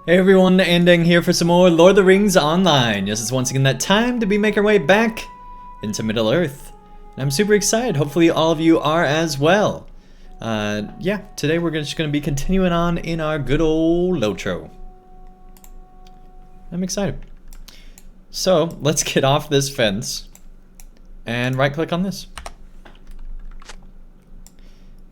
Hey everyone, Andang here for some more Lord of the Rings Online. Yes, it's once again that time to be making our way back into Middle-earth. And I'm super excited. Hopefully all of you are as well. Yeah, today we're just going to be continuing on in our good old LOTRO. I'm excited. So, let's get off this fence and right-click on this.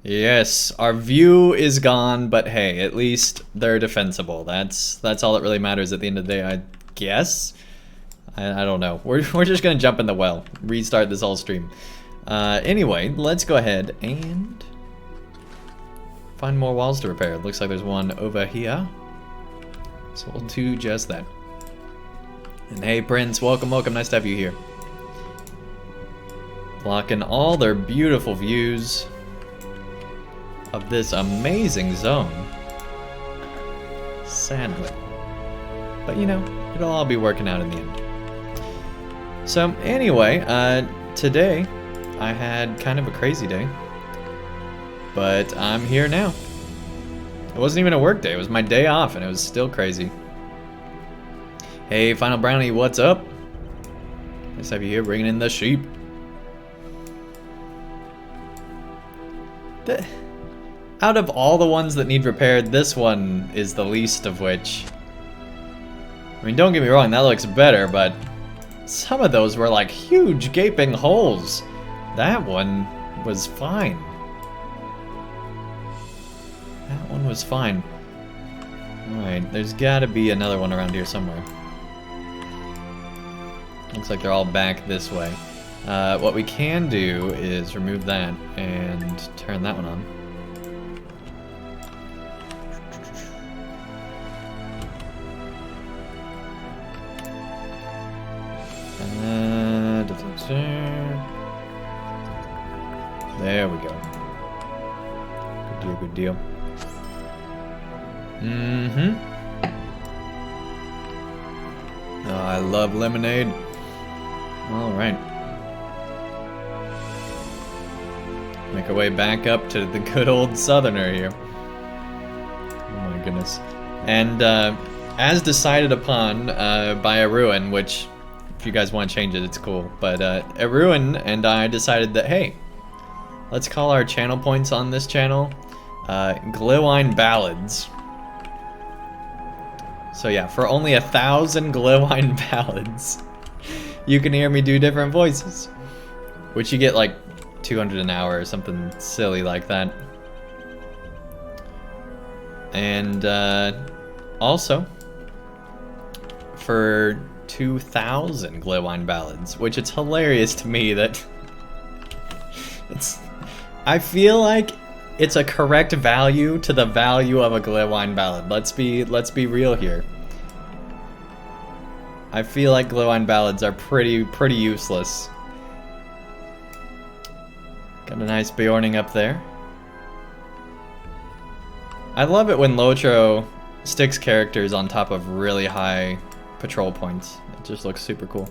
Yes, our view is gone, but hey, at least they're defensible. That's all that really matters at the end of the day, I guess. I don't know. We're just gonna jump in the well, restart this whole stream. Anyway, let's go ahead and find more walls to repair. Looks like there's one over here, so we'll do just that. And hey, Prince, welcome, welcome. Nice to have you here. Blocking all their beautiful views of this amazing zone, sadly. But you know, it'll all be working out in the end. So anyway, today I had kind of a crazy day, but I'm here now. It wasn't even a work day, it was my day off and it was still crazy. Hey, Final Brownie, what's up? Nice to have you here bringing in the sheep. Out of all the ones that need repaired, this one is the least of which. I mean, don't get me wrong, that looks better, but some of those were like huge gaping holes. That one was fine. That one was fine. Alright, there's gotta be another one around here somewhere. Looks like they're all back this way. What we can do is remove that and turn that one on. There we go. Good deal, good deal. Oh, I love lemonade. Alright. Make our way back up to the good old southerner here. Oh my goodness. And as decided upon by Arun, which if you guys want to change it, it's cool. But Arun and I decided that, hey, let's call our channel points on this channel Glowwine Ballads. So yeah, for only 1,000 Glowwine Ballads, you can hear me do different voices. Which you get like 200 an hour or something silly like that. And also, for 2,000 Glowwine Ballads, which it's hilarious to me that I feel like it's a correct value to the value of a Glowwine Ballad. Let's be real here. I feel like Glowwine Ballads are pretty useless. Got a nice Beorning up there. I love it when LOTRO sticks characters on top of really high patrol points. It just looks super cool.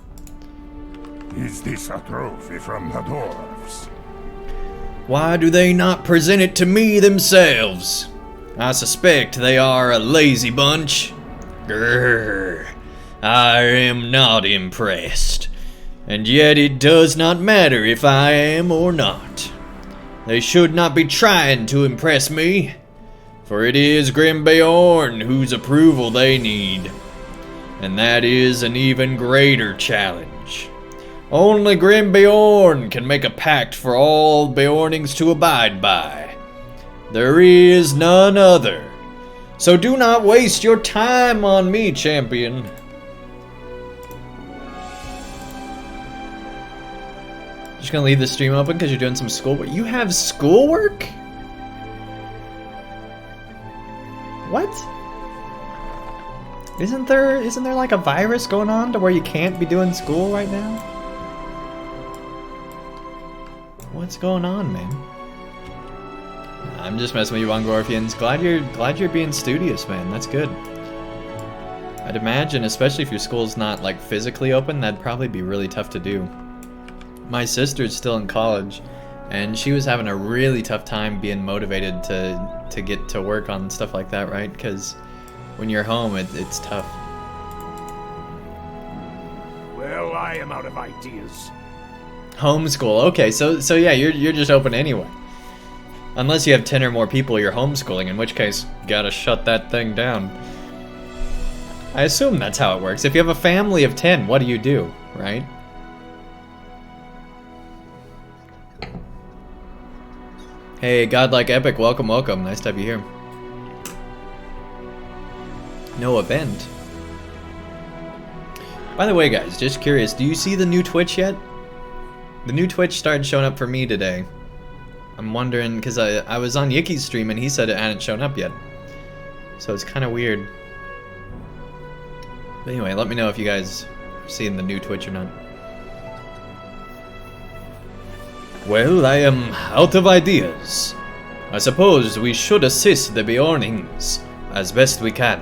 Is this a trophy from the Dwarfs? Why do they not present it to me themselves? I suspect they are a lazy bunch. Grrr. I am not impressed. And yet it does not matter if I am or not. They should not be trying to impress me, for it is Grim Beorn whose approval they need. And that is an even greater challenge. Only Grim Beorn can make a pact for all Beornings to abide by. There is none other. So do not waste your time on me, champion. Just gonna leave the stream open because you're doing some schoolwork. You have schoolwork? What? Isn't there like a virus going on to where you can't be doing school right now? What's going on, man? I'm just messing with you, Wongorfians. Glad you're being studious, man. That's good. I'd imagine, especially if your school's not like physically open, that'd probably be really tough to do. My sister's still in college, and she was having a really tough time being motivated to get to work on stuff like that, right? Because when you're home, it's tough. Well, I am out of ideas. Homeschool. Okay, so yeah, you're just open anyway. Unless you have 10 or more people you're homeschooling, in which case, gotta shut that thing down. I assume that's how it works. If you have a family of 10, what do you do, right? Hey, Godlike Epic, welcome, welcome. Nice to have you here. No event. By the way, guys, just curious, do you see the new Twitch yet? The new Twitch started showing up for me today. I'm wondering, because I was on Yiki's stream and he said it hadn't shown up yet. So it's kind of weird. But anyway, let me know if you guys are seeing the new Twitch or not. Well, I am out of ideas. I suppose we should assist the Beornings as best we can,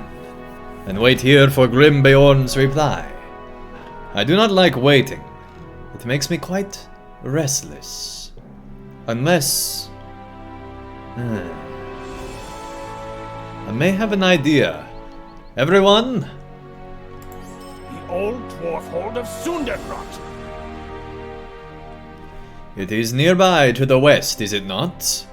and wait here for Grim Beorn's reply. I do not like waiting. It makes me quite restless. Unless... I may have an idea. Everyone? The old dwarf hold of Sundergrot. It is nearby to the west, is it not?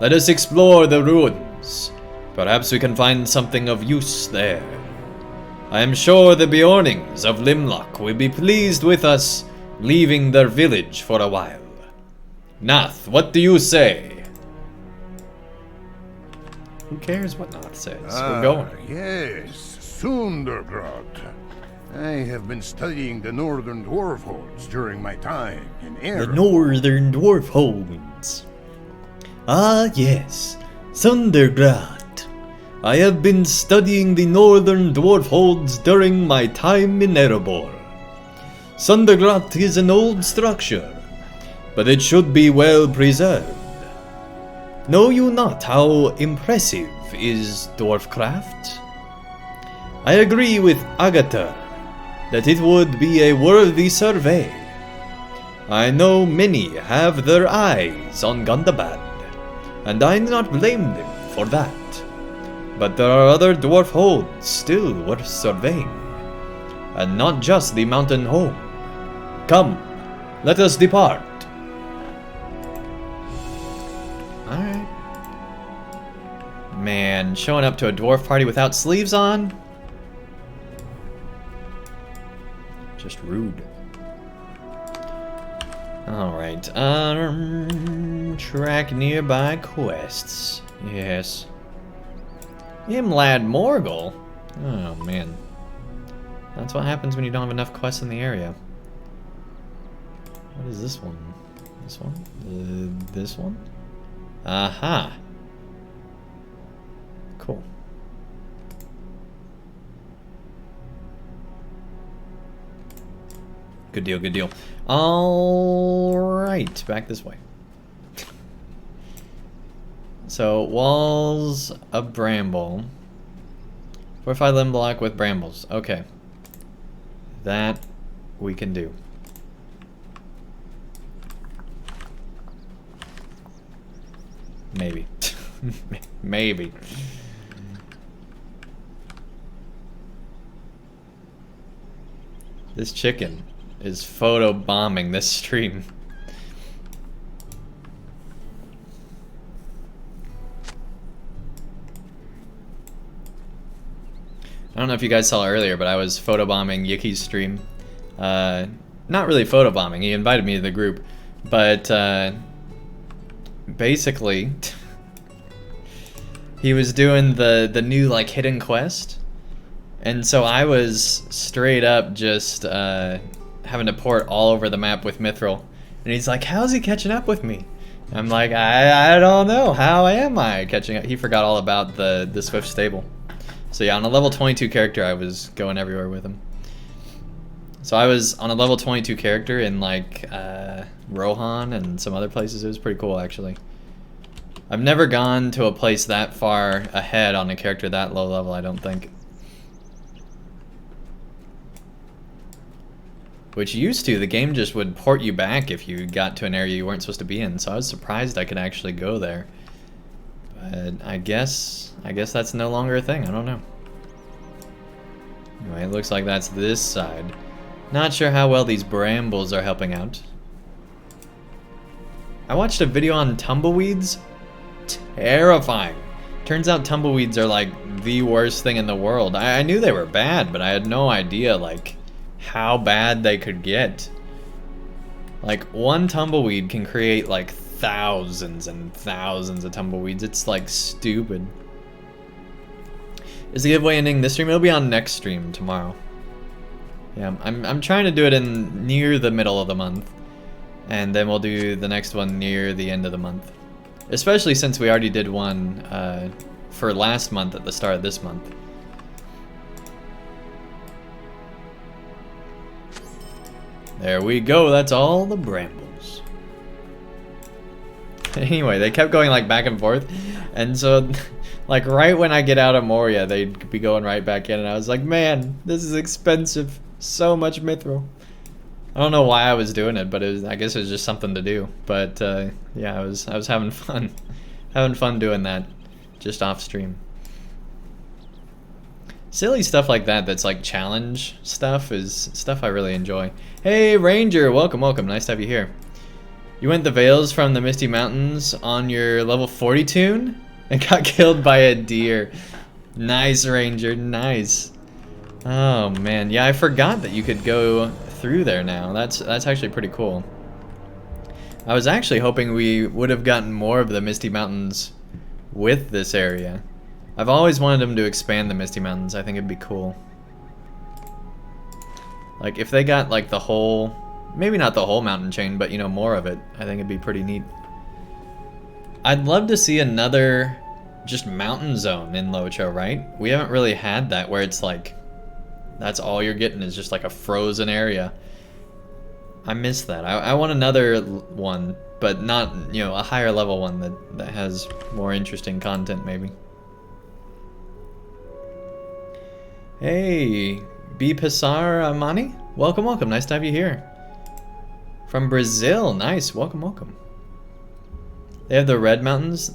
Let us explore the ruins. Perhaps we can find something of use there. I am sure the Beornings of Lumrog will be pleased with us leaving their village for a while. Nath, what do you say? Who cares what Nath says? We're going. Yes, Sundergrot. I have been studying the northern dwarf holds during my time in Air. The northern dwarf holds. Ah, yes, Sundergrot. I have been studying the northern dwarf holds during my time in Erebor. Sundergrot is an old structure, but it should be well preserved. Know you not how impressive is dwarfcraft? I agree with Agatha that it would be a worthy survey. I know many have their eyes on Gundabad, and I do not blame them for that. But there are other dwarf holds still worth surveying, and not just the mountain home. Come, let us depart. Alright. Man, showing up to a dwarf party without sleeves on? Just rude. Alright, track nearby quests. Yes. Imlad Morgul? Oh, man. That's what happens when you don't have enough quests in the area. What is this one? This one? This one? Aha! Cool. Good deal, good deal. Alright, back this way. So, walls of bramble. Fortify limb block with brambles. Okay. That we can do. Maybe. Maybe. This chicken is photo bombing this stream. I don't know if you guys saw earlier, but I was photobombing Yiki's stream. Not really photobombing, he invited me to the group, but basically he was doing the new like hidden quest, and so I was straight up just having to port all over the map with Mithril, and he's like, how's he catching up with me? I'm like, I don't know, how am I catching up? He forgot all about the Swift stable. So yeah, on a level 22 character, I was going everywhere with him. So I was on a level 22 character in like Rohan and some other places. It was pretty cool, actually. I've never gone to a place that far ahead on a character that low level, I don't think. Which used to, the game just would port you back if you got to an area you weren't supposed to be in. So I was surprised I could actually go there. But I guess that's no longer a thing. I don't know. Anyway, it looks like that's this side. Not sure how well these brambles are helping out. I watched a video on tumbleweeds. Terrifying. Turns out tumbleweeds are like the worst thing in the world. I knew they were bad, but I had no idea like how bad they could get. Like one tumbleweed can create like thousands and thousands of tumbleweeds. It's like stupid. Is the giveaway ending this stream? It'll be on next stream tomorrow. Yeah, I'm trying to do it in near the middle of the month, and then we'll do the next one near the end of the month. Especially since we already did one for last month at the start of this month. There we go. That's all the brambles. Anyway, they kept going like back and forth, and so. Like right when I get out of Moria, they'd be going right back in, and I was like, man, this is expensive. So much mithril. I don't know why I was doing it, but I guess it was just something to do. But yeah, I was having fun, having fun doing that, just off stream. Silly stuff like that, that's like challenge stuff, is stuff I really enjoy. Hey Ranger, welcome, welcome. Nice to have you here. You went the Vales from the Misty Mountains on your level 40 tune? And got killed by a deer. Nice, Ranger, nice. Oh man, yeah, I forgot that you could go through there now. That's actually pretty cool. I was actually hoping we would have gotten more of the Misty Mountains with this area. I've always wanted them to expand the Misty Mountains. I think it'd be cool. Like if they got like the whole, maybe not the whole mountain chain, but you know, more of it, I think it'd be pretty neat. I'd love to see another just mountain zone in LOTRO, right? We haven't really had that where it's like, that's all you're getting is just like a frozen area. I miss that. I want another one, but not, you know, a higher level one that has more interesting content maybe. Hey, B. Pissar Amani? Welcome, welcome. Nice to have you here. From Brazil. Nice. Welcome, welcome. They have the Red Mountains?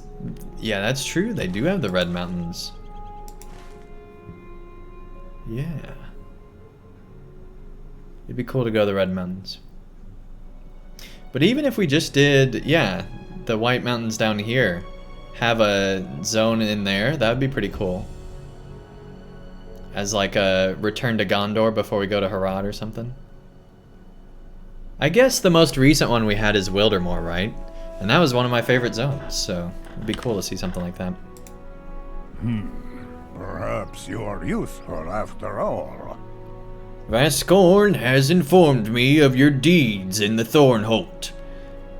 Yeah, that's true. They do have the Red Mountains. Yeah. It'd be cool to go to the Red Mountains. But even if we just did, yeah, the White Mountains down here, have a zone in there, that would be pretty cool. As like a return to Gondor before we go to Harad or something. I guess the most recent one we had is Wildermore, right? And that was one of my favorite zones, so it'd be cool to see something like that. Perhaps you are useful after all. Vascorn has informed me of your deeds in the Thornholt,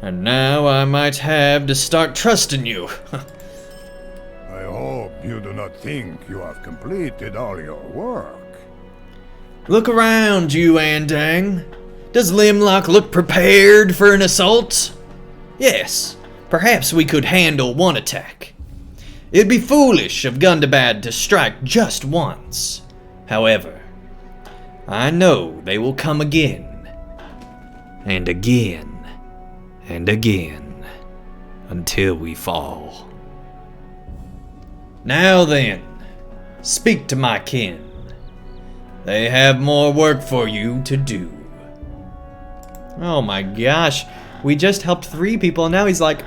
and now I might have to start trusting you. I hope you do not think you have completed all your work. Look around you, Andang. Does Lumrog look prepared for an assault? Yes, perhaps we could handle one attack. It'd be foolish of Gundabad to strike just once. However, I know they will come again, and again, and again, until we fall. Now then, speak to my kin. They have more work for you to do. Oh my gosh. We just helped 3 people, and now he's like,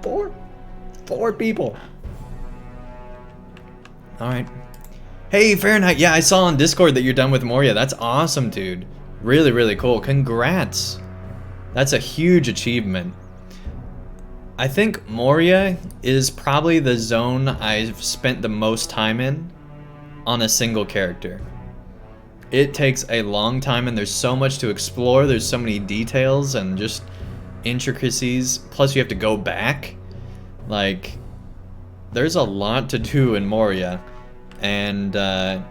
4 people. Alright. Hey, Fahrenheit, yeah, I saw on Discord that you're done with Moria. That's awesome, dude. Really, really cool. Congrats. That's a huge achievement. I think Moria is probably the zone I've spent the most time in on a single character. It takes a long time, and there's so much to explore. There's so many details and just intricacies. Plus, you have to go back. Like, there's a lot to do in Moria. And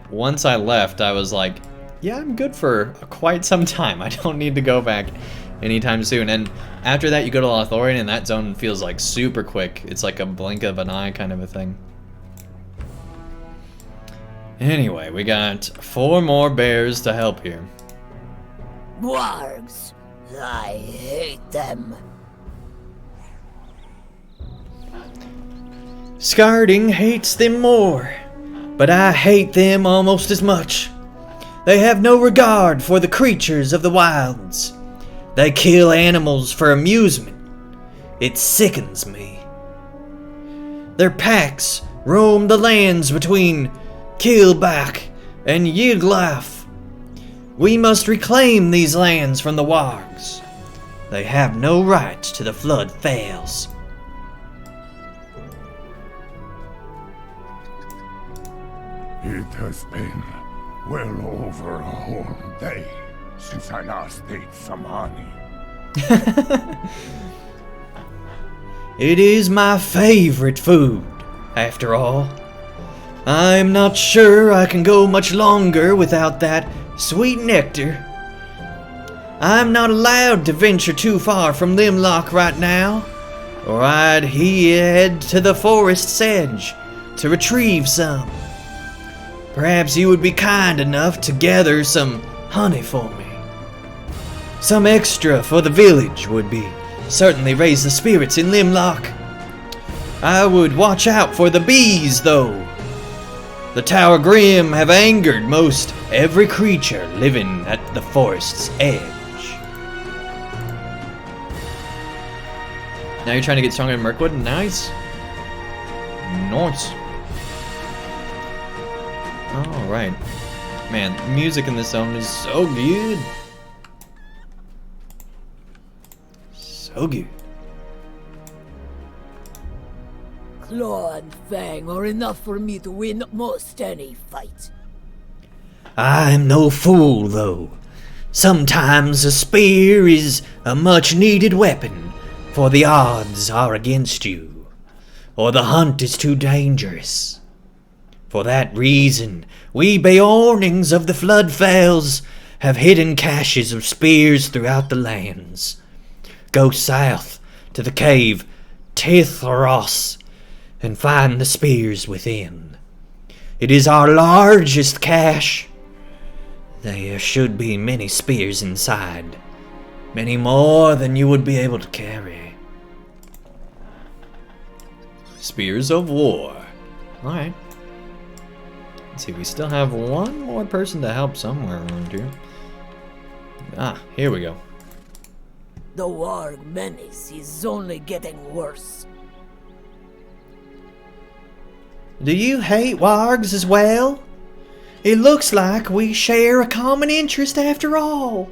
once I left, I was like, yeah, I'm good for quite some time. I don't need to go back anytime soon. And after that, you go to Lothlorien, and that zone feels like super quick. It's like a blink of an eye kind of a thing. Anyway, we got 4 more bears to help here. Wargs. I hate them. Skarding hates them more, but I hate them almost as much. They have no regard for the creatures of the wilds. They kill animals for amusement. It sickens me. Their packs roam the lands between Kilbach and Yiglaff. We must reclaim these lands from the wargs. They have no right to the flood fails. It has been well over a whole day since I last ate some honey. It is my favorite food, after all. I'm not sure I can go much longer without that sweet nectar. I'm not allowed to venture too far from Lumrog right now, or I'd head to the forest's edge to retrieve some. Perhaps you would be kind enough to gather some honey for me. Some extra for the village would be certainly raise the spirits in Lumrog. I would watch out for the bees, though. The Tower Grim have angered most every creature living at the forest's edge. Now you're trying to get stronger in Mirkwood? Nice. Nice. Alright. Man, music in this zone is so good. So good. Claw and fang are enough for me to win most any fight. I'm no fool, though. Sometimes a spear is a much-needed weapon, for the odds are against you, or the hunt is too dangerous. For that reason, we Beornings of the Floodfels have hidden caches of spears throughout the lands. Go south to the cave Tithros and find the spears within. It is our largest cache. There should be many spears inside, many more than you would be able to carry. Spears of War. Alright. Let's see, we still have one more person to help somewhere around here. Ah, here we go. The warg menace is only getting worse. Do you hate wargs as well? It looks like we share a common interest after all.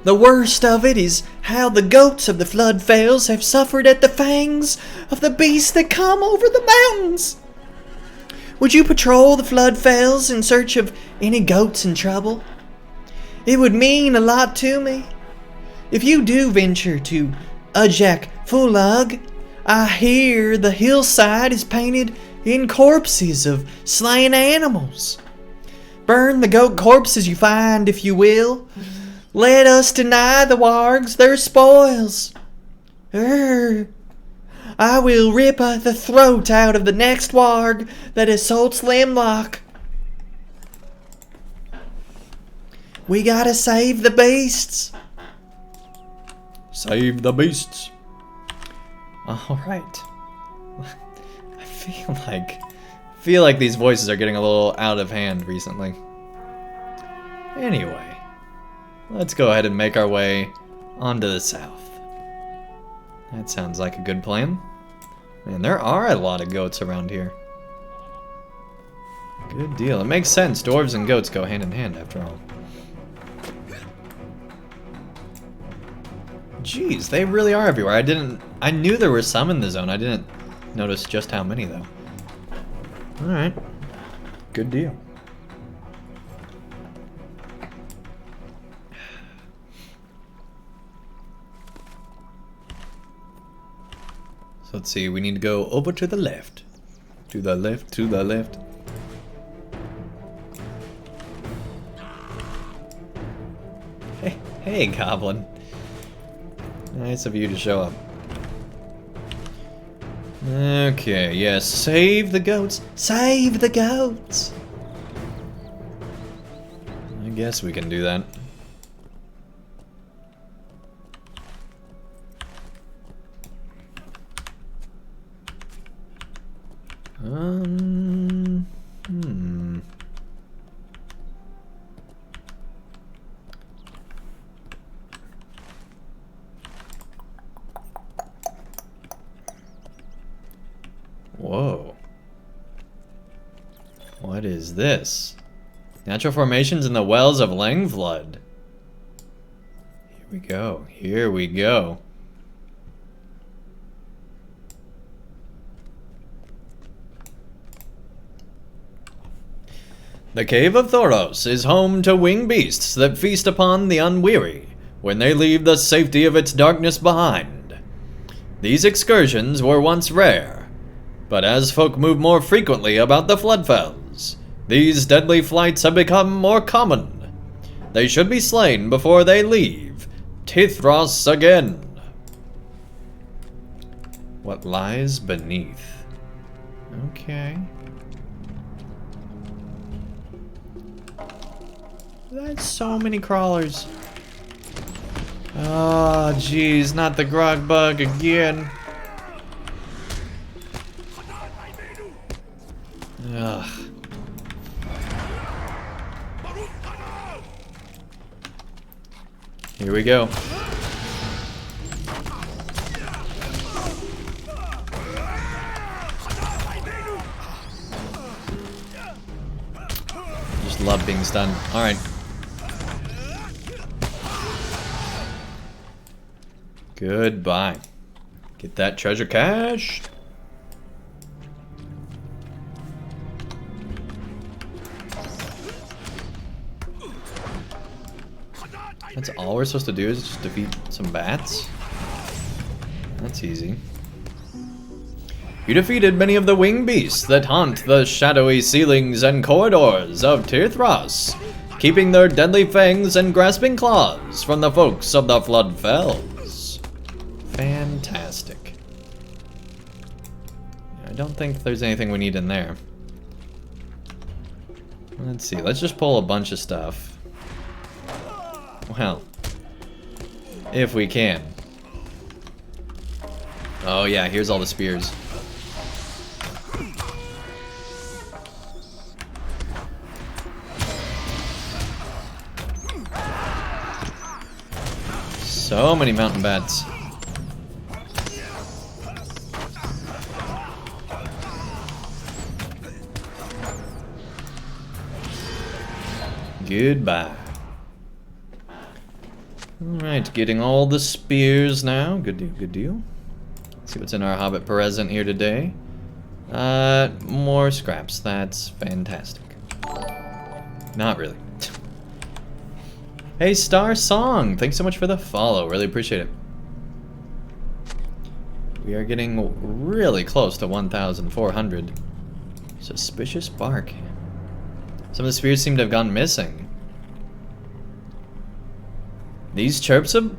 The worst of it is how the goats of the Floodfels have suffered at the fangs of the beasts that come over the mountains. Would you patrol the Floodfels in search of any goats in trouble? It would mean a lot to me. If you do venture to Ujak Fulug, I hear the hillside is painted in corpses of slain animals. Burn the goat corpses you find, if you will. Let us deny the wargs their spoils. I will rip the throat out of the next warg that assaults Lumrog. We gotta save the beasts. Save the beasts. Alright. I feel like these voices are getting a little out of hand recently. Anyway, let's go ahead and make our way onto the south. That sounds like a good plan. Man, there are a lot of goats around here. Good deal. It makes sense. Dwarves and goats go hand in hand after all. Jeez, they really are everywhere. I knew there were some in the zone. I didn't notice just how many though. Alright. Good deal. So let's see, we need to go over to the left. To the left, to the left. Hey, Goblin. Nice of you to show up. Okay, yes, save the goats. Save the goats! I guess we can do that. What is this? Natural formations in the wells of Langflood. Here we go. Here we go. The Cave of Thoros is home to winged beasts that feast upon the unweary when they leave the safety of its darkness behind. These excursions were once rare, but as folk move more frequently about the Floodfells, these deadly flights have become more common. They should be slain before they leave Tithros again. What lies beneath? Okay. That's so many crawlers. Oh, jeez, not the grog bug again. Ugh. Here we go. Just love being stunned. Alright. Goodbye. Get that treasure cache. That's all we're supposed to do is just defeat some bats? That's easy. You defeated many of the winged beasts that haunt the shadowy ceilings and corridors of Tithros, keeping their deadly fangs and grasping claws from the folks of the Floodfells. Fantastic. I don't think there's anything we need in there. Let's see, let's just pull a bunch of stuff. Well, if we can. Oh yeah, here's all the spears. So many mountain bats. Goodbye. Alright, getting all the spears now. Good deal, good deal. Let's see what's in our Hobbit present here today. More scraps. That's fantastic. Not really. Hey, Star Song! Thanks so much for the follow. Really appreciate it. We are getting really close to 1,400. Suspicious bark. Some of the spears seem to have gone missing. These chips of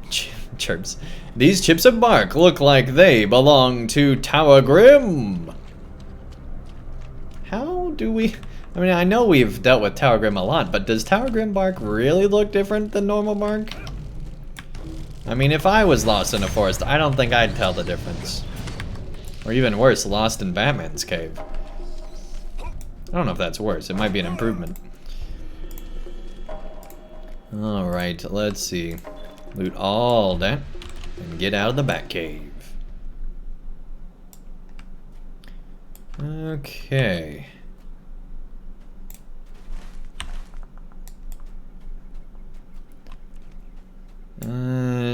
bark look like they belong to Tower Grim. How do we... I mean, I know we've dealt with Tower Grim a lot, but does Tower Grim bark really look different than normal bark? I mean, if I was lost in a forest, I don't think I'd tell the difference. Or even worse, lost in Batman's cave. I don't know if that's worse. It might be an improvement. Alright, let's see. Loot all that and get out of the Batcave. Okay.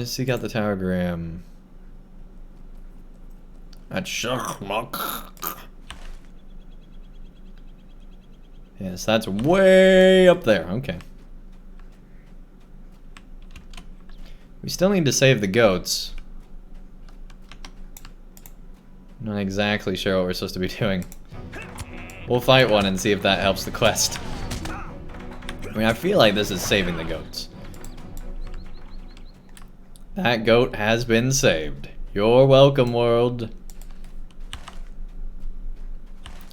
Seek out the Tower Grim. At Shachmak. Yes, that's way up there. Okay. We still need to save the goats. Not exactly sure what we're supposed to be doing. We'll fight one and see if that helps the quest. I mean, I feel like this is saving the goats. That goat has been saved. You're welcome, world.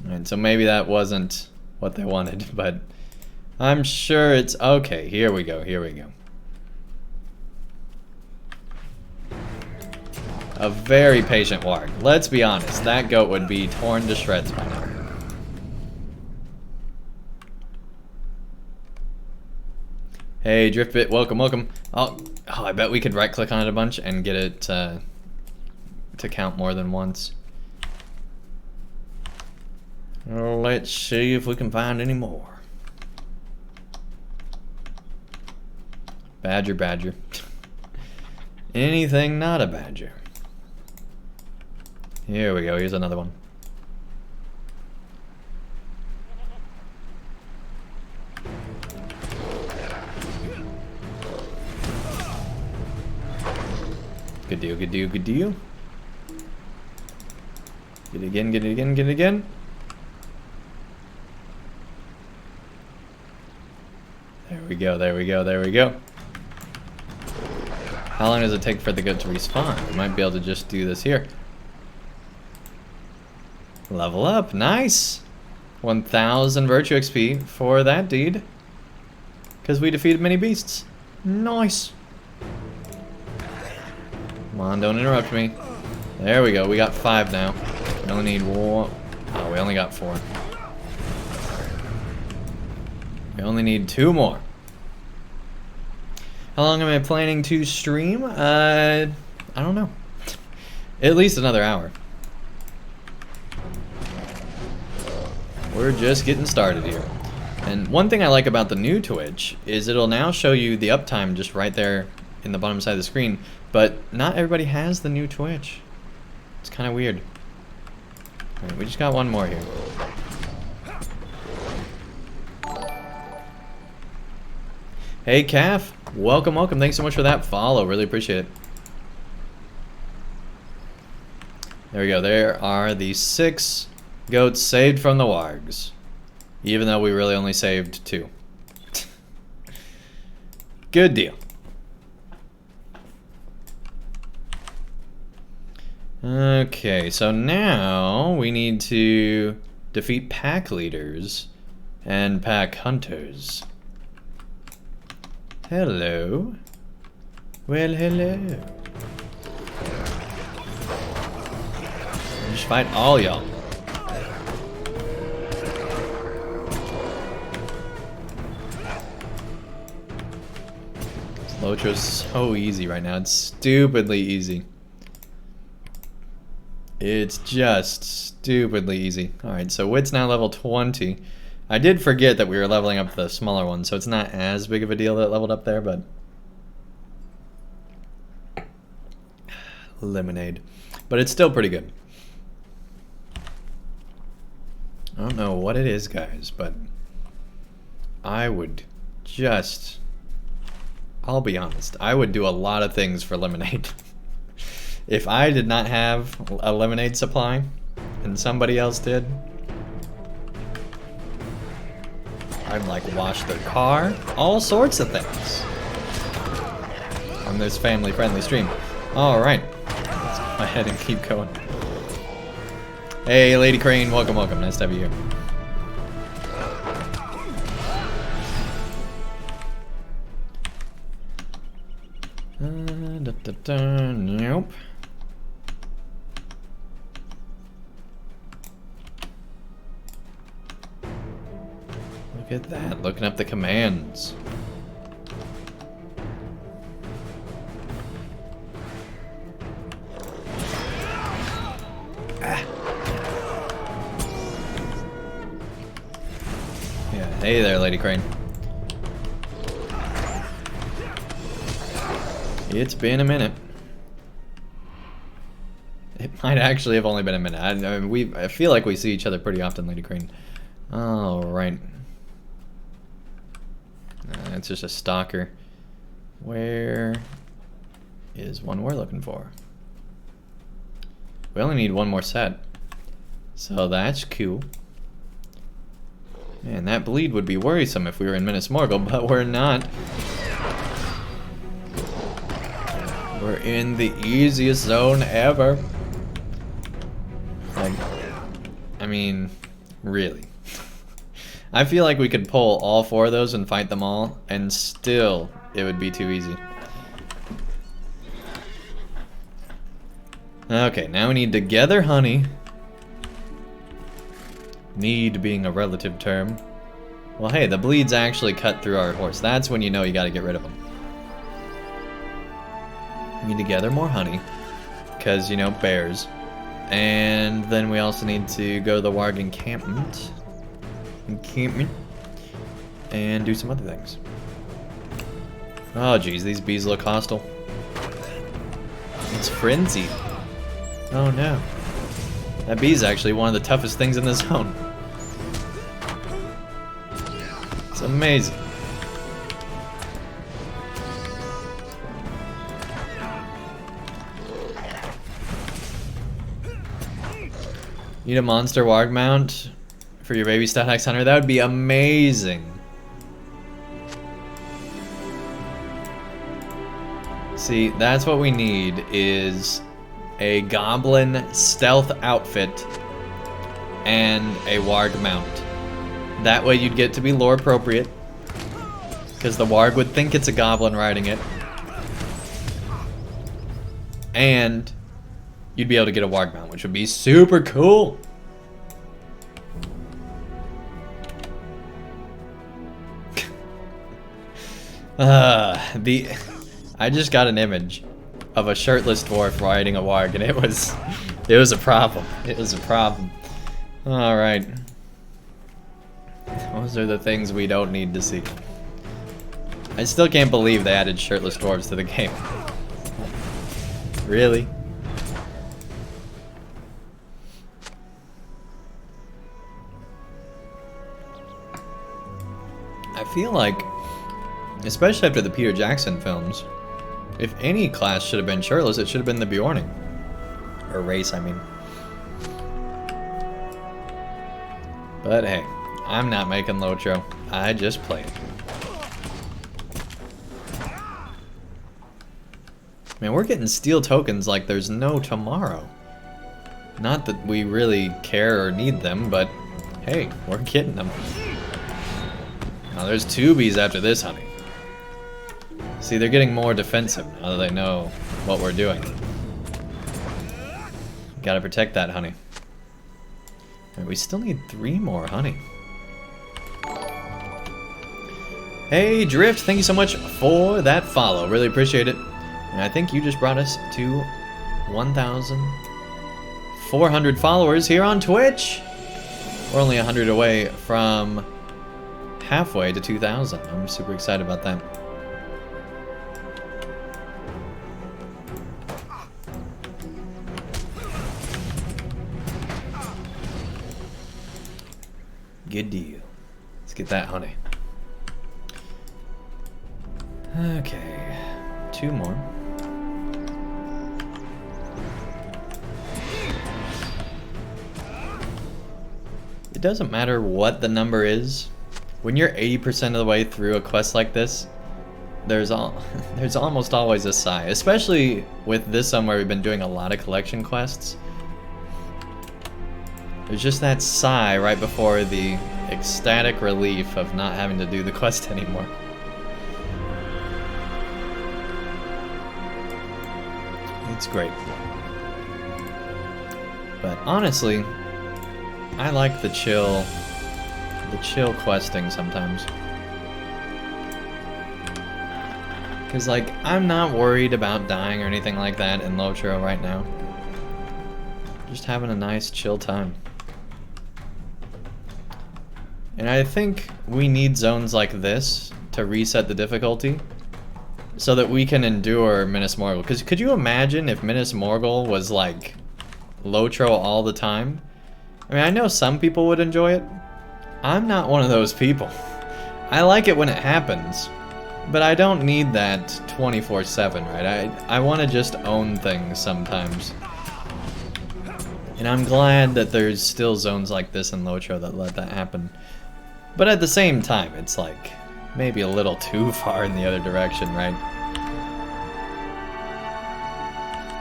And so maybe that wasn't what they wanted, but I'm sure it's okay. Here we go, here we go. A very patient warg. Let's be honest, that goat would be torn to shreds by now. Hey, Driftbit, welcome, welcome. Oh, I bet we could right-click on it a bunch and get it to count more than once. Let's see if we can find any more. Badger, badger. Anything not a badger. Here we go, here's another one. Good deal, good deal, good deal. Get it again, get it again, get it again. There we go, there we go, there we go. How long does it take for the goat to respawn? We might be able to just do this here. Level up, nice! 1000 virtue XP for that deed. Because we defeated many beasts. Nice! Come on, don't interrupt me. There we go, we got 5 now. We only need 1. Oh, we only got 4. We only need 2 more. How long am I planning to stream? I don't know. At least another hour. We're just getting started here. And one thing I like about the new Twitch is it'll now show you the uptime just right there in the bottom side of the screen, but not everybody has the new Twitch. It's kind of weird. All right, we just got one more here. Hey Calf, welcome, welcome. Thanks so much for that follow. Really appreciate it. There we go. There are the 6 goats saved from the wargs. Even though we really only saved 2. Good deal. Okay, so now we need to defeat pack leaders and pack hunters. Hello. Well, hello. Just fight all y'all. LOTRO's so easy right now. It's stupidly easy. It's just stupidly easy. Alright, so Wit's now level 20. I did forget that we were leveling up the smaller one, so it's not as big of a deal that it leveled up there, but... Lemonade. But it's still pretty good. I don't know what it is, guys, but... I would just... I'll be honest, I would do a lot of things for lemonade. If I did not have a lemonade supply, and somebody else did, I'd like wash their car, all sorts of things. On this family-friendly stream. Alright, let's go ahead and keep going. Hey, Lady Crane, welcome, welcome. Nice to have you here. Nope. Look at that, looking up the commands. Ah. Yeah, hey there, Lady Crane. It's been a minute. It might actually have only been a minute. I mean, I feel like we see each other pretty often, Lady Crane. All right. It's just a stalker. Where is one we're looking for? We only need one more set. So that's cool. Man, that bleed would be worrisome if we were in Minas Morgul, but we're not. We're in the easiest zone ever. Like, I mean, really. I feel like we could pull all 4 of those and fight them all, and still it would be too easy. Okay, now we need to gather honey. Need being a relative term. Well, hey, the bleeds actually cut through our horse. That's when you know you gotta get rid of them. We need to gather more honey, because, you know, bears. And then we also need to go to the Warg encampment. And do some other things. Oh geez, these bees look hostile. It's frenzied. Oh no. That bee's actually one of the toughest things in the zone. It's amazing. Need a monster warg mount for your baby stat X hunter? That would be amazing. See, that's what we need, is a goblin stealth outfit and a warg mount. That way you'd get to be lore appropriate, because the warg would think it's a goblin riding it. And you'd be able to get a warg mount, which would be super cool. I just got an image of a shirtless dwarf riding a warg, and it was a problem. It was a problem. All right. Those are the things we don't need to see. I still can't believe they added shirtless dwarves to the game. Really? I feel like, especially after the Peter Jackson films, if any class should have been shirtless, it should have been the Beorning. Or race, I mean. But hey, I'm not making LOTRO. I just play it. Man, we're getting steel tokens like there's no tomorrow. Not that we really care or need them, but hey, we're getting them. Now there's 2 bees after this honey. See, they're getting more defensive now that they know what we're doing. Gotta protect that honey. And we still need 3 more honey. Hey Drift, thank you so much for that follow. Really appreciate it. And I think you just brought us to 1,400 followers here on Twitch. We're only 100 away from halfway to 2,000. I'm super excited about that. Good deal. Let's get that honey. Okay, 2 more. It doesn't matter what the number is. When you're 80% of the way through a quest like this, there's almost always a sigh. Especially with this one where we've been doing a lot of collection quests. There's just that sigh right before the ecstatic relief of not having to do the quest anymore. It's great. But honestly, I like the chill questing sometimes. Cause like, I'm not worried about dying or anything like that in LOTRO right now. Just having a nice chill time. And I think we need zones like this to reset the difficulty so that we can endure Minas Morgul. Because could you imagine if Minas Morgul was like LOTRO all the time? I mean, I know some people would enjoy it. I'm not one of those people. I like it when it happens, but I don't need that 24/7, right? I want to just own things sometimes. And I'm glad that there's still zones like this in LOTRO that let that happen. But at the same time, it's like maybe a little too far in the other direction, right?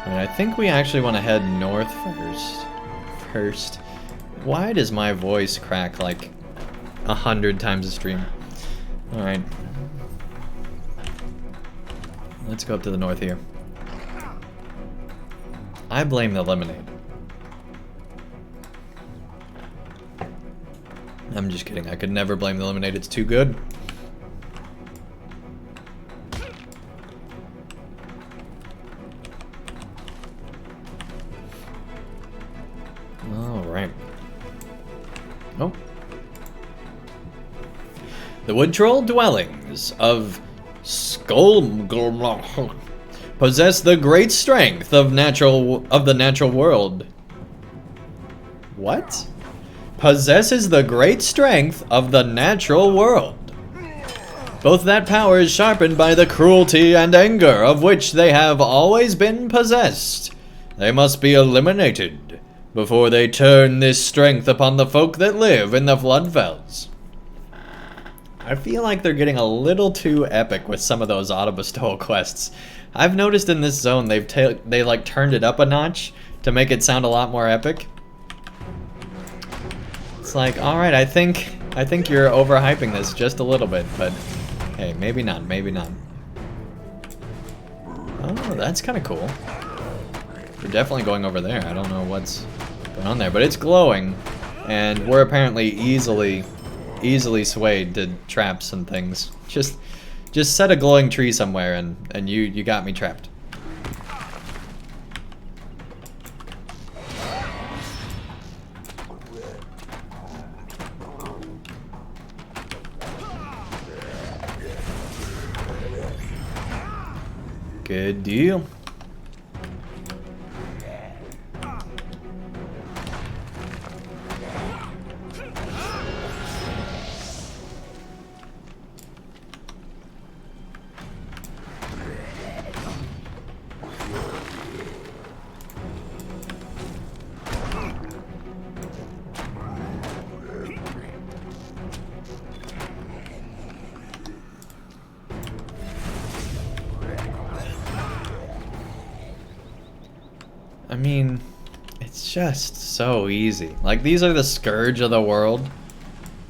I mean, I think we actually want to head north first. Why does my voice crack like 100 times a stream? Alright. Let's go up to the north here. I blame the lemonade. I'm just kidding. I could never blame the lemonade. It's too good. The wood troll dwellings of Skull possess the great strength of the natural world. What? Possesses the great strength of the natural world. Both that power is sharpened by the cruelty and anger of which they have always been possessed. They must be eliminated before they turn this strength upon the folk that live in the Floodfells. I feel like they're getting a little too epic with some of those auto-bestowal quests. I've noticed in this zone they like turned it up a notch to make it sound a lot more epic. It's like, alright, I think you're overhyping this just a little bit, but hey, maybe not, maybe not. Oh, that's kind of cool. We're definitely going over there. I don't know what's going on there, but it's glowing, and we're apparently easily swayed to traps and things. Just set a glowing tree somewhere, and you got me trapped. Good deal. I mean, it's just so easy. Like, these are the scourge of the world,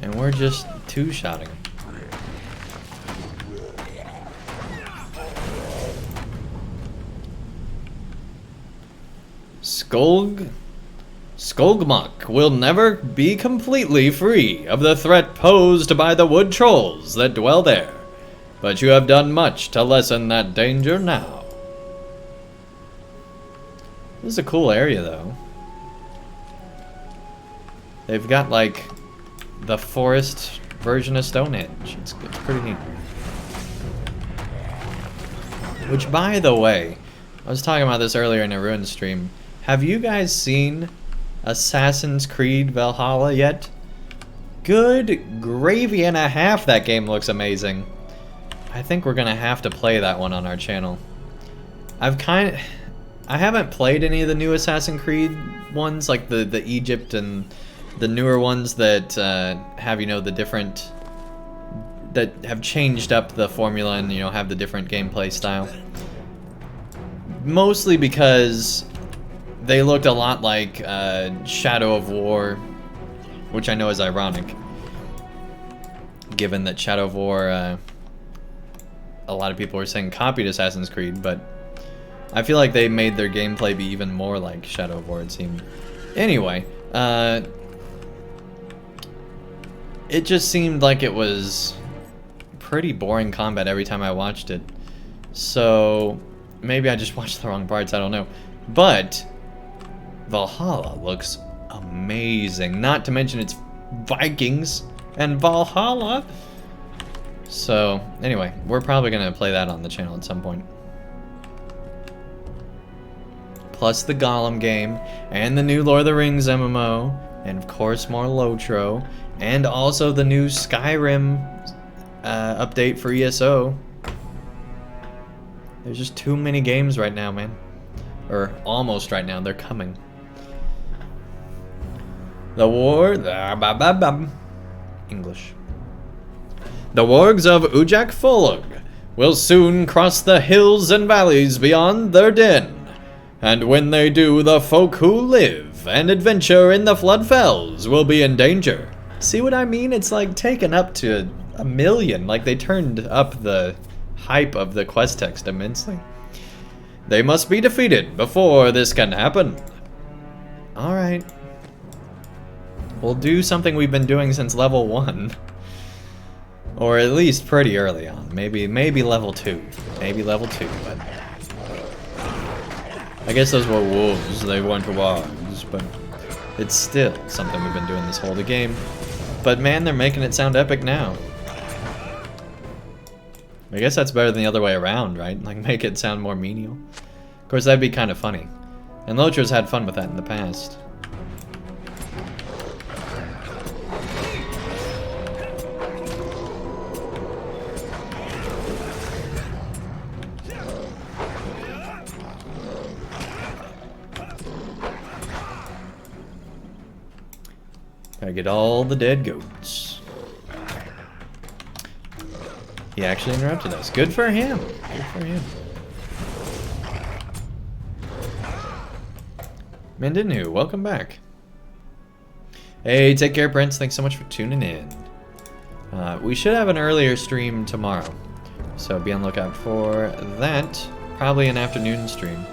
and we're just two-shotting them. Skolgmok will never be completely free of the threat posed by the wood trolls that dwell there, but you have done much to lessen that danger now. This is a cool area, though. They've got, like, the forest version of Stonehenge. It's pretty neat. Which, by the way, I was talking about this earlier in a Ruin stream. Have you guys seen Assassin's Creed Valhalla yet? Good gravy and a half, that game looks amazing. I think we're gonna have to play that one on our channel. I haven't played any of the new Assassin's Creed ones, like the Egypt and the newer ones that have, you know, the different, that have changed up the formula and, you know, have the different gameplay style. Mostly because they looked a lot like Shadow of War, which I know is ironic, given that Shadow of War, a lot of people are saying copied Assassin's Creed, but I feel like they made their gameplay be even more like Shadow of War, it seemed. Anyway, it just seemed like it was pretty boring combat every time I watched it. So, maybe I just watched the wrong parts, I don't know. But Valhalla looks amazing. Not to mention it's Vikings and Valhalla. So, anyway, we're probably going to play that on the channel at some point. Plus the Gollum game, and the new Lord of the Rings MMO, and of course more LOTRO, and also the new Skyrim update for ESO. There's just too many games right now, man. Or almost right now, they're coming. English. The wargs of Ujak will soon cross the hills and valleys beyond their den. And when they do, the folk who live and adventure in the Floodfells will be in danger. See what I mean? It's like taken up to 1 million. Like they turned up the hype of the quest text immensely. They must be defeated before this can happen. Alright. We'll do something we've been doing since level 1. Or at least pretty early on. Maybe level 2. Maybe level 2, but I guess those were wolves, they weren't wargs, but it's still something we've been doing this whole game. But man, they're making it sound epic now. I guess that's better than the other way around, right? Like, make it sound more menial. Of course, that'd be kind of funny. And LOTRO's had fun with that in the past. Gotta get all the dead goats. He actually interrupted us. Good for him. Good for him. Mandinu, welcome back. Hey, take care, Prince. Thanks so much for tuning in. We should have an earlier stream tomorrow, so be on the lookout for that. Probably an afternoon stream.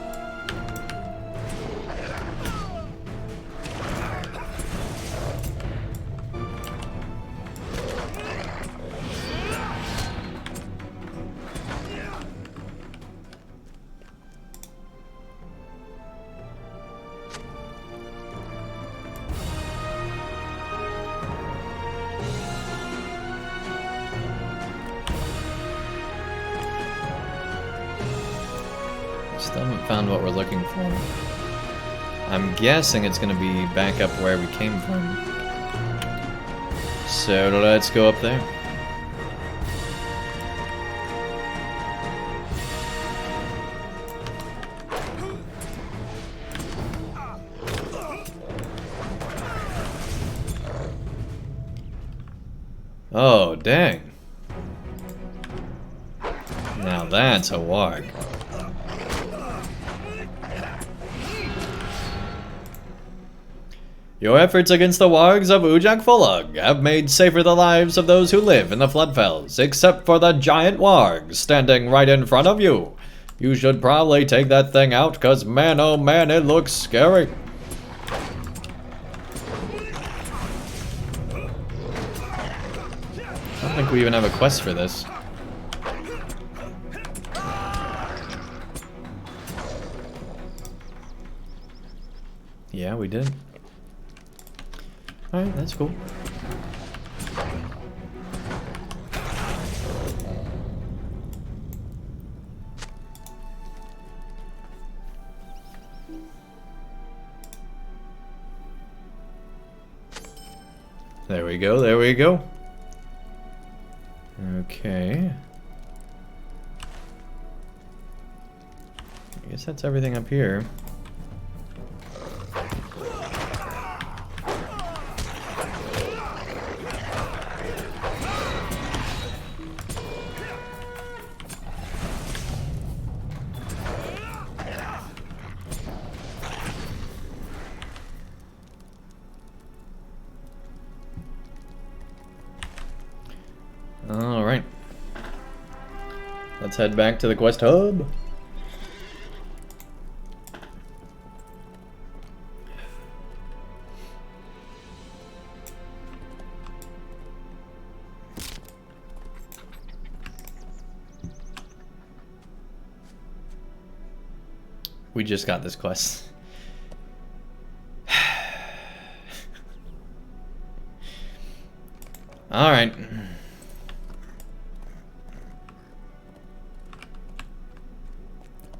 Still haven't found what we're looking for. I'm guessing it's going to be back up where we came from. So let's go up there. Oh, dang. Now that's a warg. Your efforts against the wargs of Ujakfolog have made safer the lives of those who live in the Floodfells, except for the giant warg standing right in front of you. You should probably take that thing out, cause man oh man, it looks scary. I don't think we even have a quest for this. Yeah, we did. Alright, that's cool. There we go, there we go. Okay. I guess that's everything up here. Alright. Let's head back to the quest hub. We just got this quest. Alright.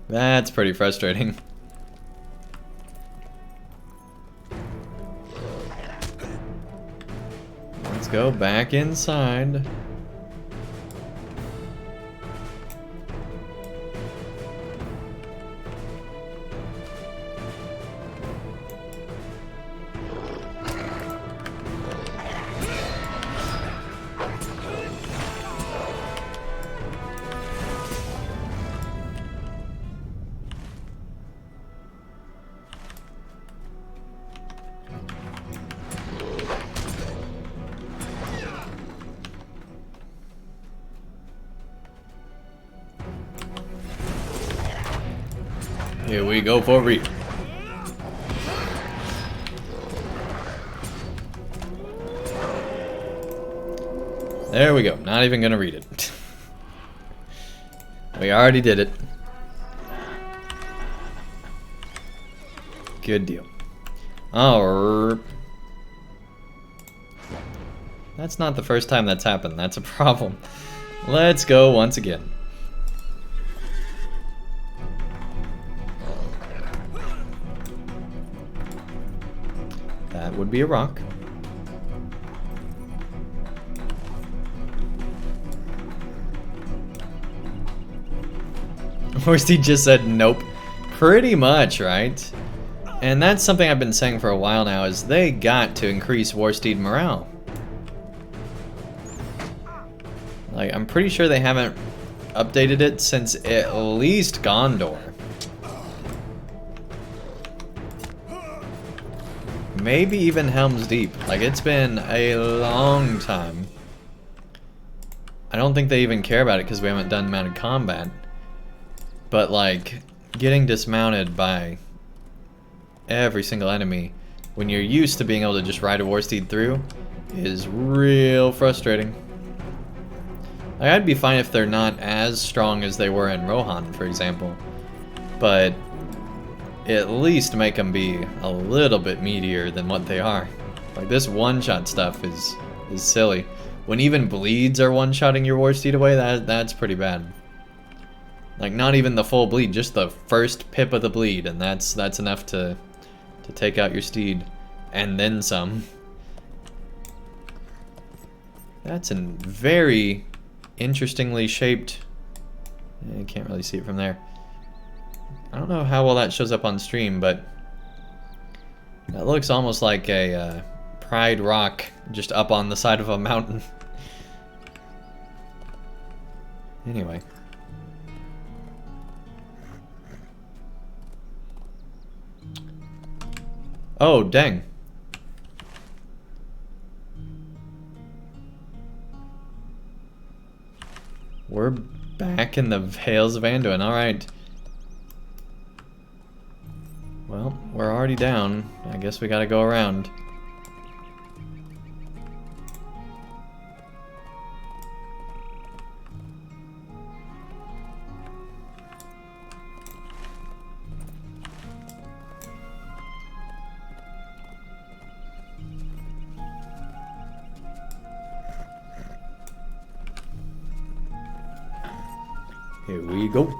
That's pretty frustrating. Let's go back inside. Here we go for real. There we go. Not even gonna read it. We already did it. Good deal. Oh, that's not the first time that's happened. That's a problem. Let's go once again. That would be a rock. Horsey just said nope. Pretty much, right? And that's something I've been saying for a while now, is they got to increase Warsteed morale. Like, I'm pretty sure they haven't updated it since at least Gondor. Maybe even Helm's Deep. Like, it's been a long time. I don't think they even care about it because we haven't done mounted combat. But, like, getting dismounted by every single enemy when you're used to being able to just ride a Warsteed through is real frustrating. Like, I'd be fine if they're not as strong as they were in Rohan, for example. But at least make them be a little bit meatier than what they are. Like, this one-shot stuff is silly. When even bleeds are one-shotting your Warsteed away, that's pretty bad. Like, not even the full bleed, just the first pip of the bleed, and that's enough to take out your steed, and then some. That's a very interestingly shaped. You can't really see it from there. I don't know how well that shows up on stream, but that looks almost like a pride rock just up on the side of a mountain. Anyway. Oh, dang. We're back in the Vales of Anduin, alright. Well, we're already down. I guess we gotta go around. Here we go.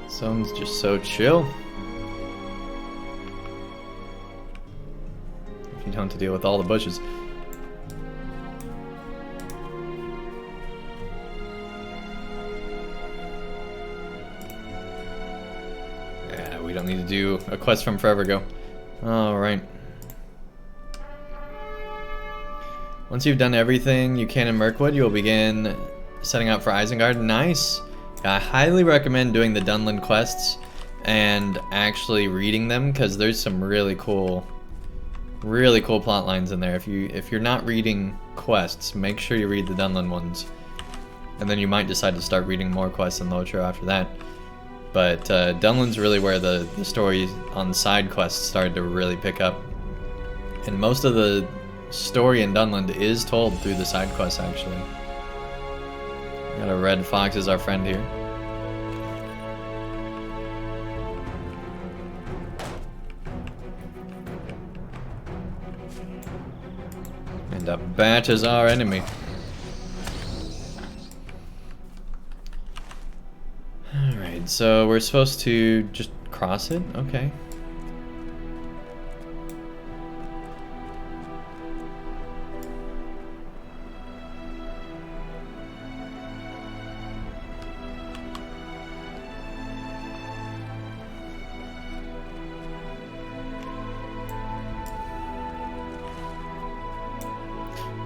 Zone's just so chill. If you don't have to deal with all the bushes. Yeah, we don't need to do a quest from forever ago. Alright. Once you've done everything you can in Mirkwood, you'll begin setting out for Isengard. Nice! I highly recommend doing the Dunland quests and actually reading them, because there's some really cool plot lines in there. If you're not reading quests, make sure you read the Dunland ones, and then you might decide to start reading more quests in LOTRO after that. But Dunland's really where the story on side quests started to really pick up, and most of the story in Dunland is told through the side quests actually. Got a red fox as our friend here. And a bat is our enemy. Alright, so we're supposed to just cross it? Okay.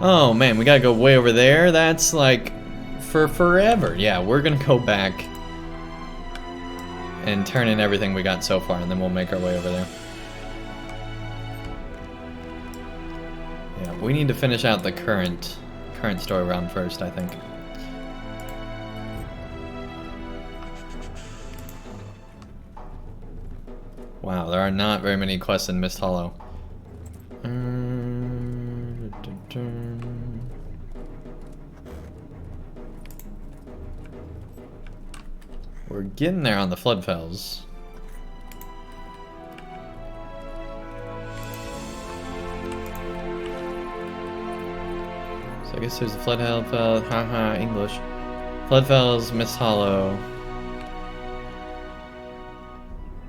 Oh man, we gotta go way over there. That's like for forever. Yeah, we're gonna go back and turn in everything we got so far, and then we'll make our way over there. Yeah, we need to finish out the current story round first, I think. Wow, there are not very many quests in Misthollow. We're getting there on the Floodfells. So I guess there's the Floodfell, haha, English. Floodfells, Misthollow.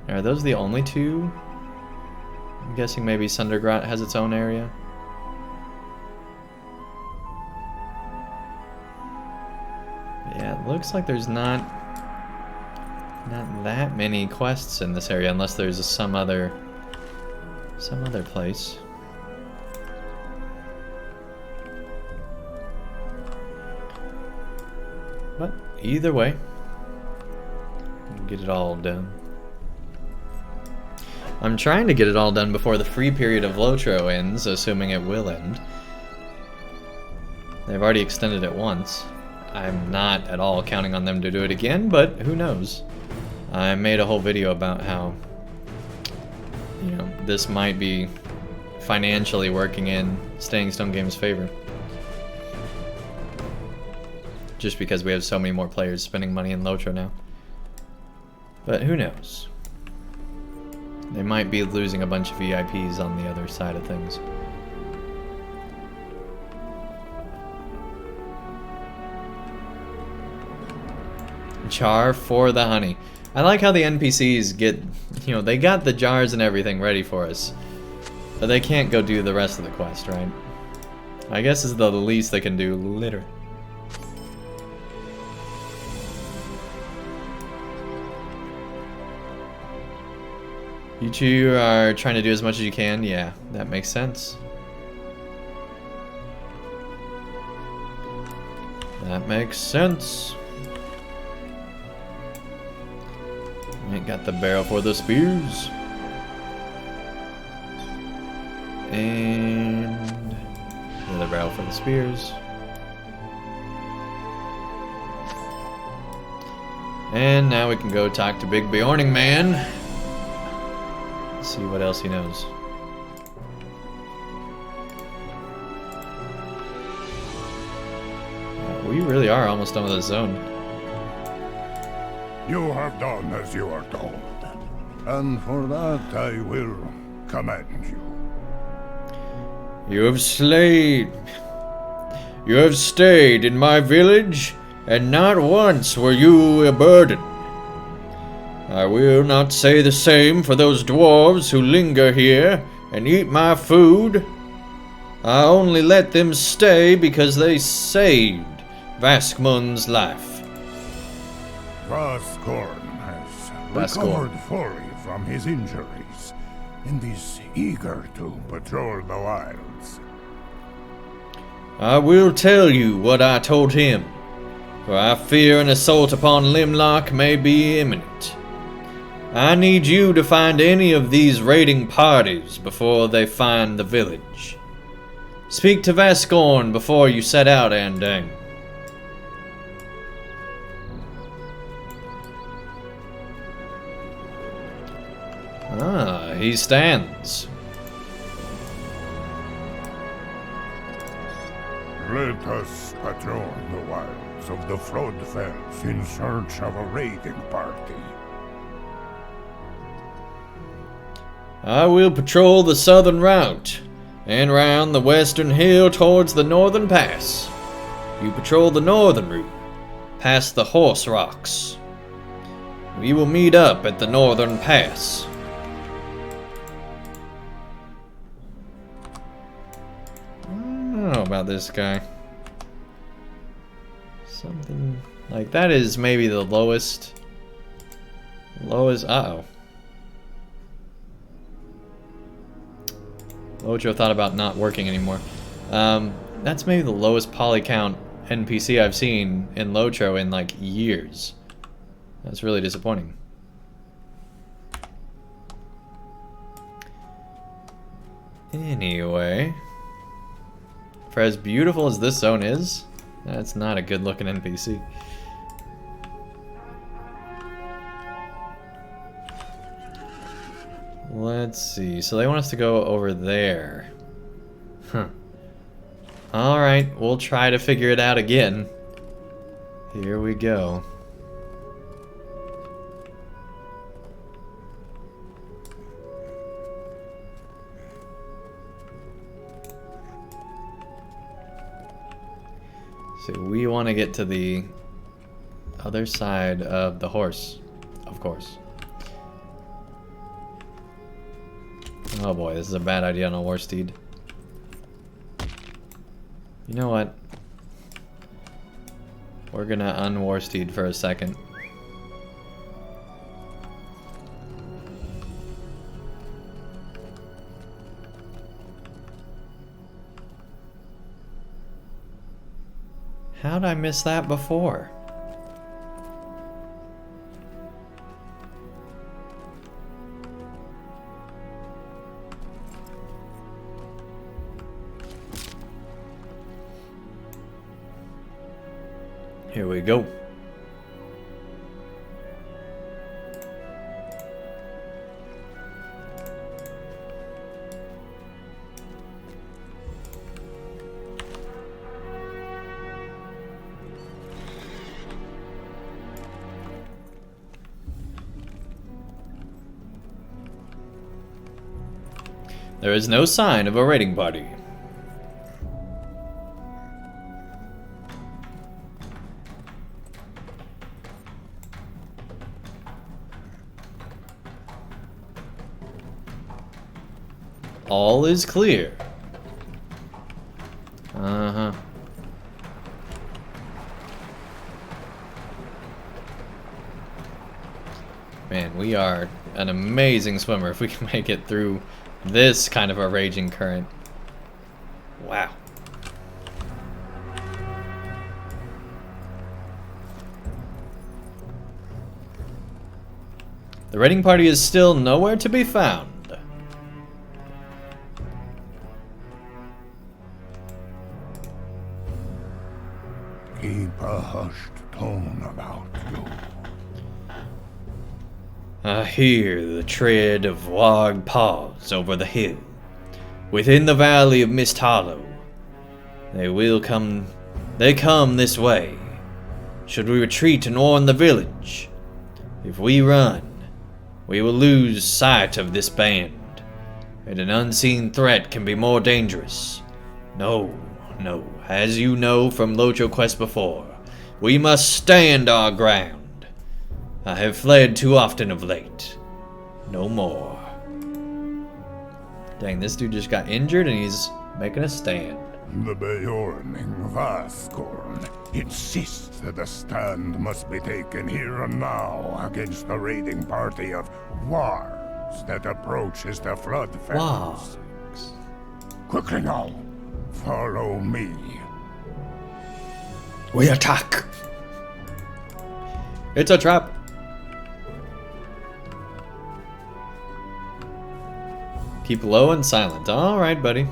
Are those the only two? I'm guessing maybe Sundergrot has its own area. Yeah, it looks like there's not that many quests in this area unless there's some other place. But either way, we'll get it all done. I'm trying to get it all done before the free period of LOTRO ends, assuming it will end. They've already extended it once. I'm not at all counting on them to do it again, but who knows? I made a whole video about how, you know, this might be financially working in Staying Stone Games' favor. Just because we have so many more players spending money in LOTRO now. But who knows? They might be losing a bunch of VIPs on the other side of things. Char for the honey. I like how the NPCs get, you know, they got the jars and everything ready for us. But they can't go do the rest of the quest, right? I guess is the least they can do, literally. You two are trying to do as much as you can? Yeah, that makes sense. That makes sense. Ain't got the barrel for the spears. And the barrel for the spears. And now we can go talk to Big Beorning Man. See what else he knows. We really are almost done with this zone. You have done as you are told, and for that I will commend you. You have stayed in my village, and not once were you a burden. I will not say the same for those dwarves who linger here and eat my food. I only let them stay because they saved Vaskmund's life. Vaskorn has recovered fully from his injuries and is eager to patrol the wilds. I will tell you what I told him, for I fear an assault upon Lumrog may be imminent. I need you to find any of these raiding parties before they find the village. Speak to Vaskorn before you set out, Andang. Ah, he stands. Let us patrol the wilds of the Floodfells in search of a raiding party. I will patrol the southern route, and round the western hill towards the northern pass. You patrol the northern route, past the Horse Rocks. We will meet up at the northern pass. I don't know about this guy. Something like that is maybe the lowest. Uh-oh. LOTRO thought about not working anymore. That's maybe the lowest poly count NPC I've seen in LOTRO in like years. That's really disappointing. Anyway, for as beautiful as this zone is, that's not a good looking NPC. Let's see, so they want us to go over there. Huh. Alright, we'll try to figure it out again. Here we go. So we want to get to the other side of the horse, of course. Oh boy, this is a bad idea on a war steed. You know what? We're gonna unwar steed for a second. How'd I miss that before? Here we go. There is no sign of a raiding party. All is clear. Uh-huh. Man, we are an amazing swimmer if we can make it through this kind of a raging current. Wow. The raiding party is still nowhere to be found. Keep a hushed tone about you. I hear the tread of warg paws over the hill. Within the valley of Misthollow. They come this way. Should we retreat and warn the village? If we run, we will lose sight of this band, and an unseen threat can be more dangerous. No, as you know from LOTRO quests before, we must stand our ground. I have fled too often of late. No more. Dang, this dude just got injured and he's making a stand. The Beorning Vaskorn insists that a stand must be taken here and now against the raiding party of wargs that approaches the floodfells. Wargs. Quickly now, follow me. We attack! It's a trap! Keep low and silent. Alright, buddy.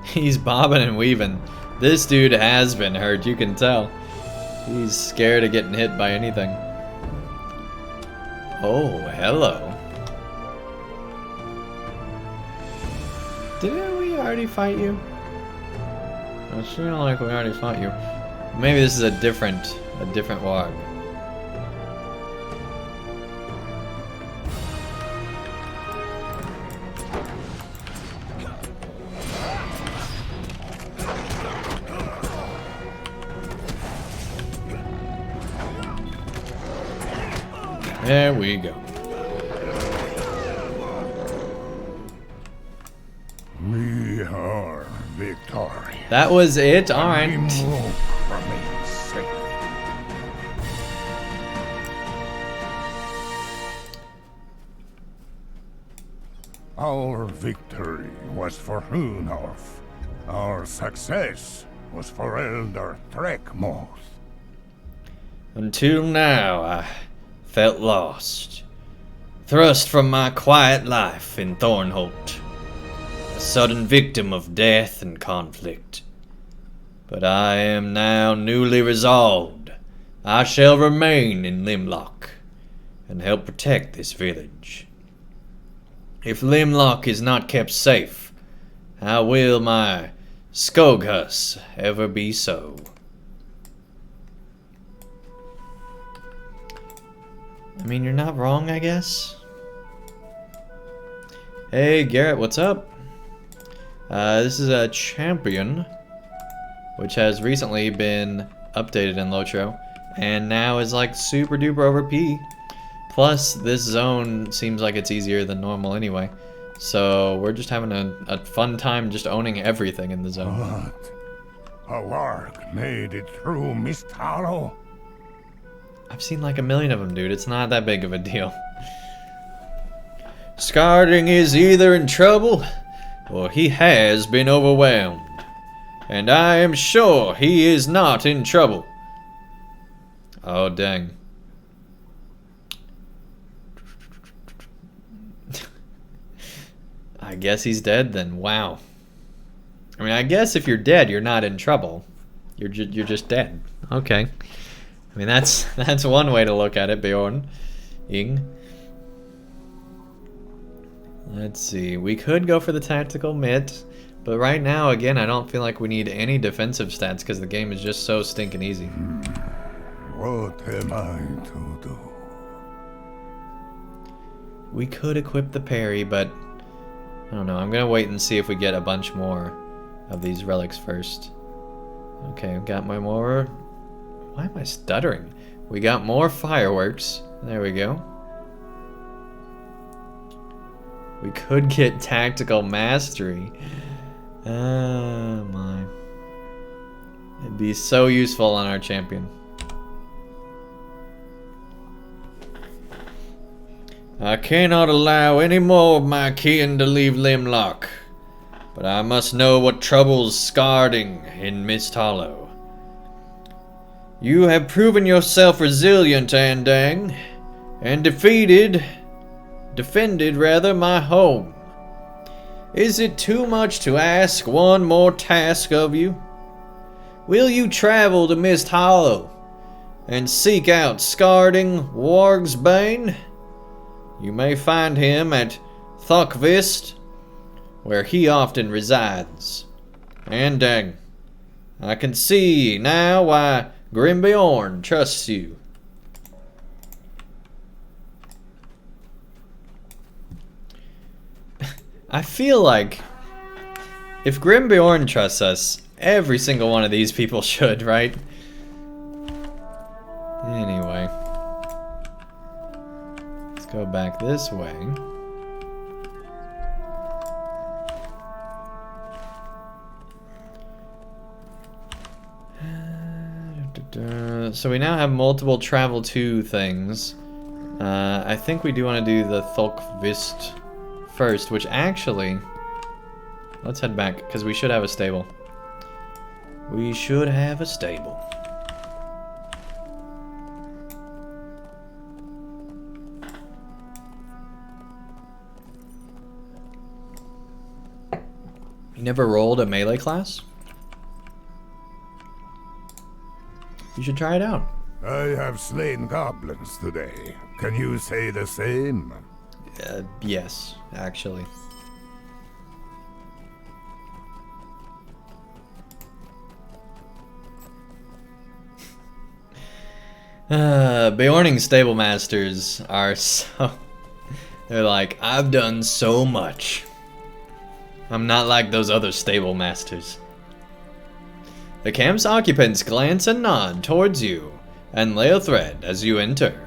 He's bobbing and weaving. This dude has been hurt, you can tell. He's scared of getting hit by anything. Oh, hello. Didn't we already fight you? I feel like we already fought you. Maybe this is a different warg. There we go. We are victorious. That was it? Alright. Lumrog remains safe. Our victory was for Hunorf. Our success was for Elder Threckmoth. Until now, I felt lost. Thrust from my quiet life in Thornholt. A sudden victim of death and conflict. But I am now newly resolved. I shall remain in Lumrog and help protect this village. If Lumrog is not kept safe, how will my Skoghus ever be so? I mean, you're not wrong, I guess. Hey Garrett, what's up? This is a champion, which has recently been updated in LOTRO, and now is like super duper OP. Plus, this zone seems like it's easier than normal anyway. So we're just having a fun time just owning everything in the zone. What? A warg made it through Misthollow? I've seen like a million of them, dude. It's not that big of a deal. Skarding is either in trouble, or he has been overwhelmed. And I am sure he is not in trouble. Oh, dang. I guess he's dead then. Wow. I mean, I guess if you're dead, you're not in trouble. You're just dead. Okay. I mean, that's one way to look at it, Beorning. Let's see. We could go for the tactical mitt, but right now, again, I don't feel like we need any defensive stats because the game is just so stinking easy. What am I to do? We could equip the parry, but I don't know. I'm gonna wait and see if we get a bunch more of these relics first. Okay, I've got my more. Why am I stuttering? We got more fireworks. There we go. We could get tactical mastery. Oh my. It'd be so useful on our champion. I cannot allow any more of my kin to leave Lumrog, but I must know what troubles Skarding in Misthollow. You have proven yourself resilient, Andang, and defended my home. Is it too much to ask one more task of you? Will you travel to Misthollow and seek out Skarding Warg's Bane? You may find him at Thokvist, where he often resides. Andang, I can see now why Beorn trusts you. I feel like if Beorn trusts us, every single one of these people should, right? Anyway. Let's go back this way. So we now have multiple travel to things. I think we do want to do the Thokvist first, which actually, let's head back because we should have a stable. We should have a stable. You never rolled a melee class? You should try it out. I have slain goblins today. Can you say the same? Yes, actually. Beorning stable masters are so... They're like, I've done so much. I'm not like those other stable masters. The camp's occupants glance and nod towards you and lay a thread as you enter.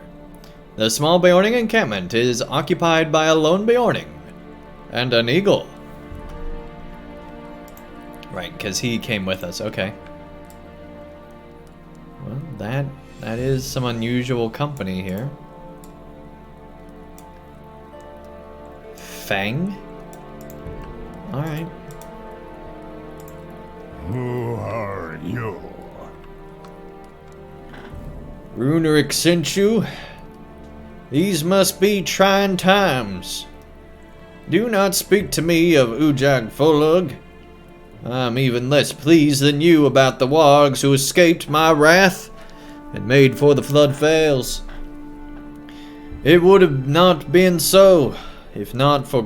The small Beorning encampment is occupied by a lone Beorning and an eagle. Right, because he came with us, okay. Well, that is some unusual company here. Fang? Alright. Who are you? Runerick sent you? These must be trying times. Do not speak to me of Ujag-Folug. I'm even less pleased than you about the wargs who escaped my wrath and made for the flood vales. It would have not been so if not for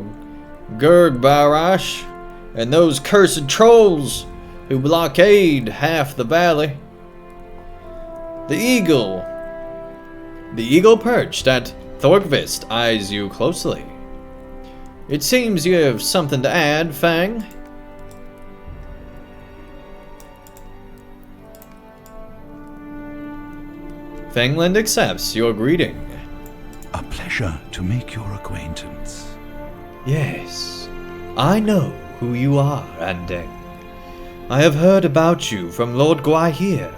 Gurg-Barash and those cursed trolls who blockade half the valley. The eagle perched at Thorgvist eyes you closely. It seems you have something to add, Fang. Fangland accepts your greeting. A pleasure to make your acquaintance. Yes, I know who you are, Andang. I have heard about you from Lord Guahir.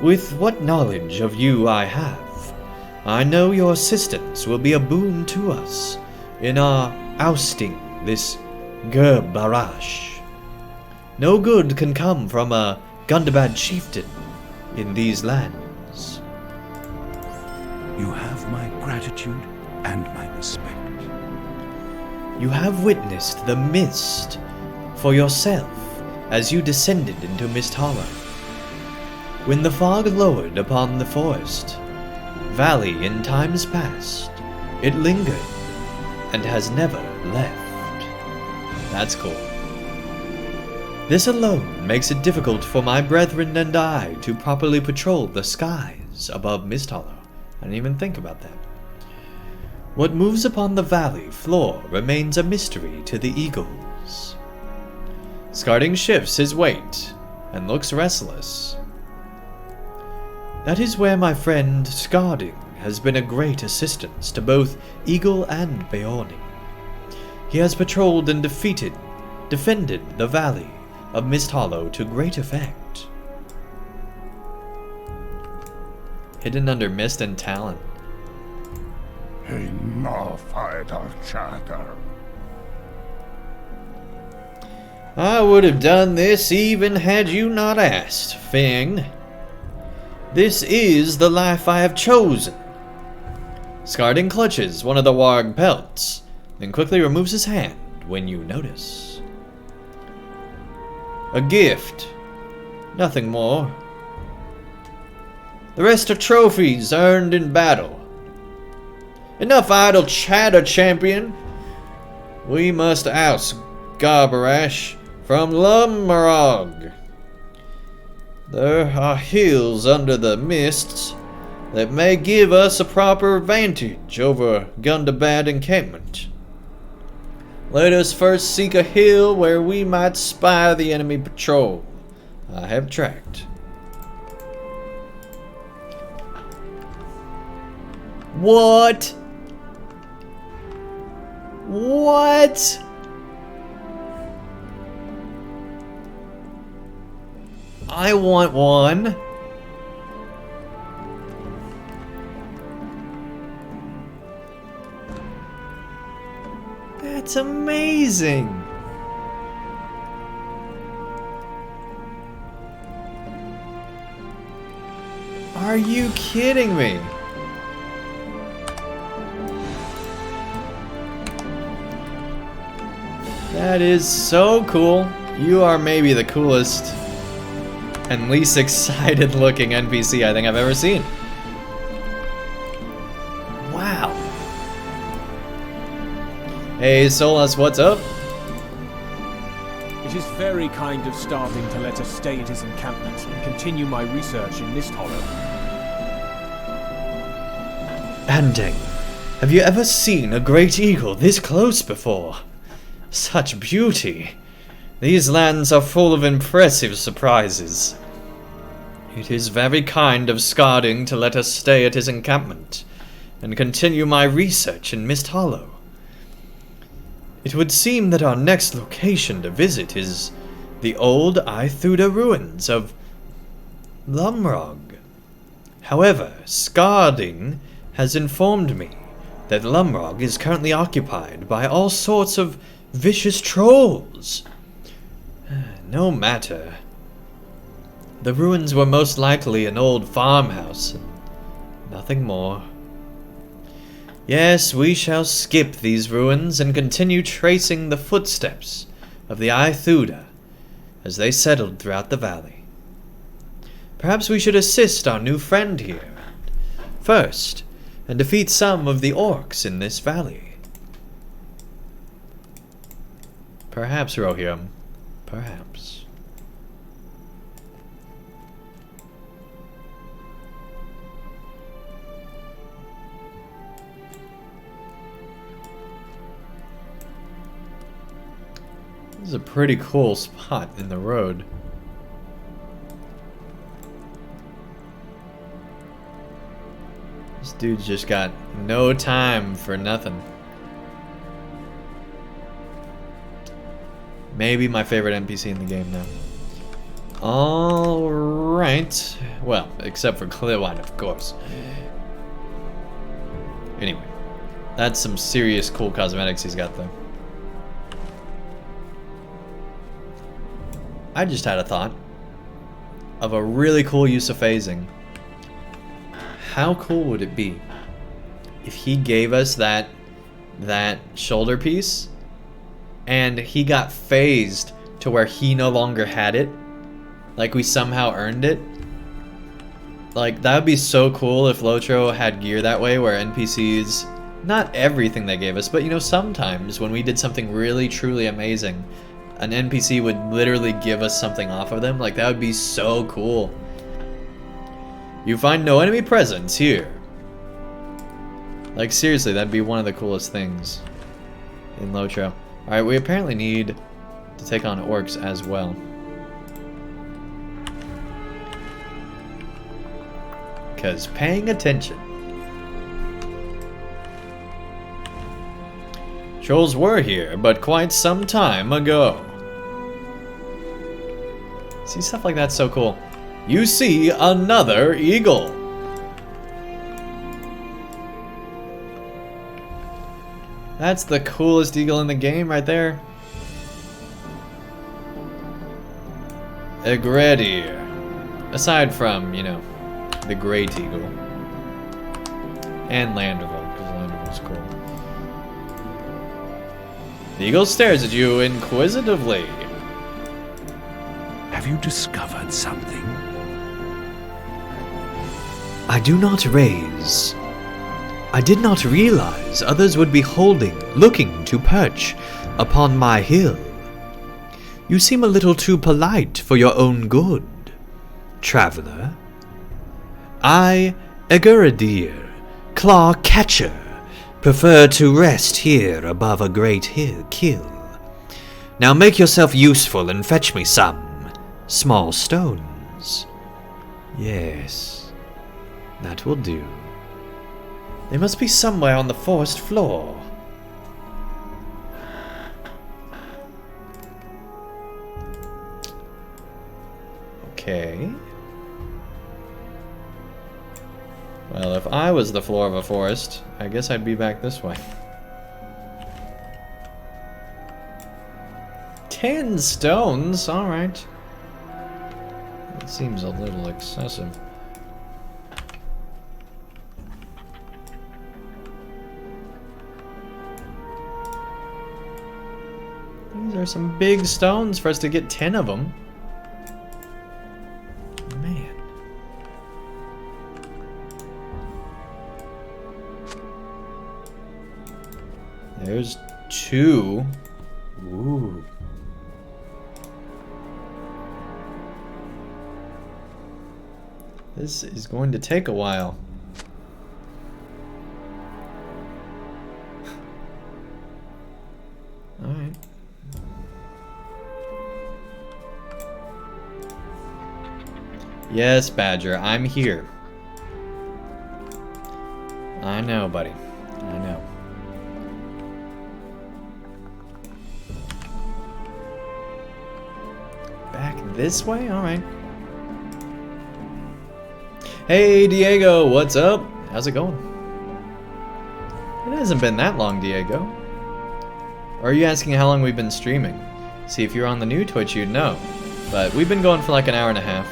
With what knowledge of you I have, I know your assistance will be a boon to us in our ousting this Barash. No good can come from a Gundabad chieftain in these lands. You have my gratitude and my respect. You have witnessed the mist for yourself as you descended into Misthollow. When the fog lowered upon the forest valley in times past, it lingered and has never left. That's cool. This alone makes it difficult for my brethren and I to properly patrol the skies above Misthollow. I didn't even think about that. What moves upon the valley floor remains a mystery to the eagles. Skarding shifts his weight and looks restless. That is where my friend Skarding has been a great assistance to both Eagle and Beorning. He has patrolled and defended the valley of Misthollow to great effect. Hidden under mist and talent. Enough idle chatter. I would have done this even had you not asked, Fang. This is the life I have chosen. Skarding clutches one of the warg pelts, then quickly removes his hand when you notice. A gift. Nothing more. The rest are trophies earned in battle. Enough idle chatter, champion. We must oust Garbarash from Lumrog. There are hills under the mists that may give us a proper advantage over Gundabad encampment. Let us first seek a hill where we might spy the enemy patrol I have tracked. What? What? I want one. That's amazing. Are you kidding me? That is so cool. You are maybe the coolest and least excited looking NPC I think I've ever seen. Wow. Hey Solas, what's up? It is very kind of Starving to let us stay at his encampment and continue my research in Misthollow. Andang, have you ever seen a great eagle this close before? Such beauty. These lands are full of impressive surprises. It is very kind of Skarding to let us stay at his encampment and continue my research in Misthollow. It would seem that our next location to visit is the old Ithuda ruins of Lumrog. However, Skarding has informed me that Lumrog is currently occupied by all sorts of vicious trolls. No matter. The ruins were most likely an old farmhouse, and nothing more. Yes, we shall skip these ruins and continue tracing the footsteps of the Ithuda as they settled throughout the valley. Perhaps we should assist our new friend here first and defeat some of the orcs in this valley. Perhaps, Rohirrim. Perhaps. This is a pretty cool spot in the road. This dude's just got no time for nothing. Maybe my favorite NPC in the game now. Alright. Well, except for Clearwine, of course. Anyway. That's some serious cool cosmetics he's got, though. I just had a thought of a really cool use of phasing. How cool would it be if he gave us that shoulder piece and he got phased to where he no longer had it? Like we somehow earned it? Like, that would be so cool if LOTRO had gear that way where NPCs, not everything they gave us, but you know, sometimes when we did something really truly amazing, an NPC would literally give us something off of them. Like, that would be so cool. You find no enemy presence here. Like, seriously, that'd be one of the coolest things in LOTRO. Alright, we apparently need to take on orcs as well. Because paying attention. Trolls were here, but quite some time ago. See, stuff like that's so cool. You see another eagle. That's the coolest eagle in the game right there. A Egredir. Aside from, you know, the great eagle. And Landervold, because Landervold's cool. The eagle stares at you inquisitively. Have you discovered something? I do not raise. I did not realize others would be looking to perch upon my hill. You seem a little too polite for your own good, traveler. I, Egredir, Claw Catcher, prefer to rest here above a great kill. Now make yourself useful and fetch me some small stones. Yes, that will do. They must be somewhere on the forest floor. Okay. Well, if I was the floor of a forest, I guess I'd be back this way. 10 stones? Alright. That seems a little excessive. These are some big stones for us to get 10 of them. Man. There's 2. Ooh. This is going to take a while. Alright. Yes, Badger, I'm here. I know, buddy. I know. Back this way? Alright. Hey, Diego, what's up? How's it going? It hasn't been that long, Diego. Or are you asking how long we've been streaming? See, if you're on the new Twitch, you'd know. But we've been going for like an hour and a half.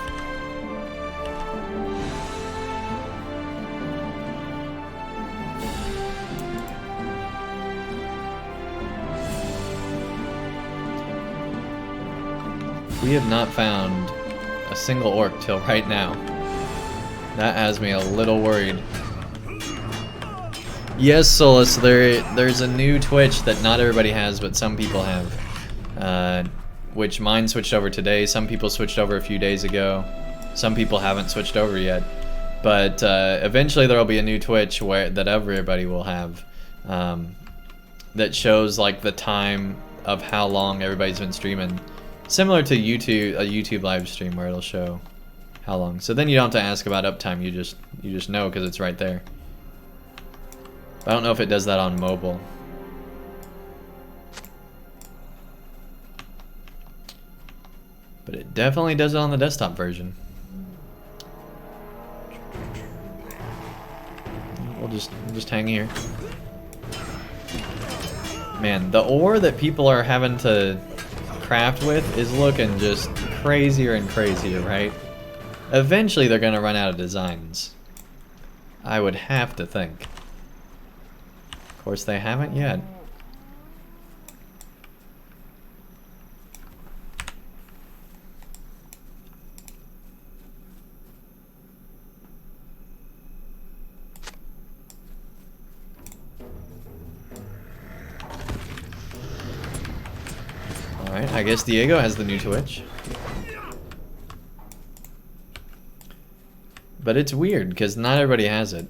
We have not found a single orc till right now. That has me a little worried. Yes, Solus, there's a new Twitch that not everybody has, but some people have. Which mine switched over today, some people switched over a few days ago. Some people haven't switched over yet. But eventually there will be a new Twitch that everybody will have. That shows like the time of how long everybody's been streaming. Similar to YouTube, a YouTube live stream where it'll show how long. So then you don't have to ask about uptime. You just know because it's right there. I don't know if it does that on mobile. But it definitely does it on the desktop version. We'll just hang here. Man, the ore that people are having to craft with is looking just crazier and crazier, right? Eventually they're gonna run out of designs. I would have to think. Of course they haven't yet. Alright, I guess Diego has the new Twitch. But it's weird, because not everybody has it.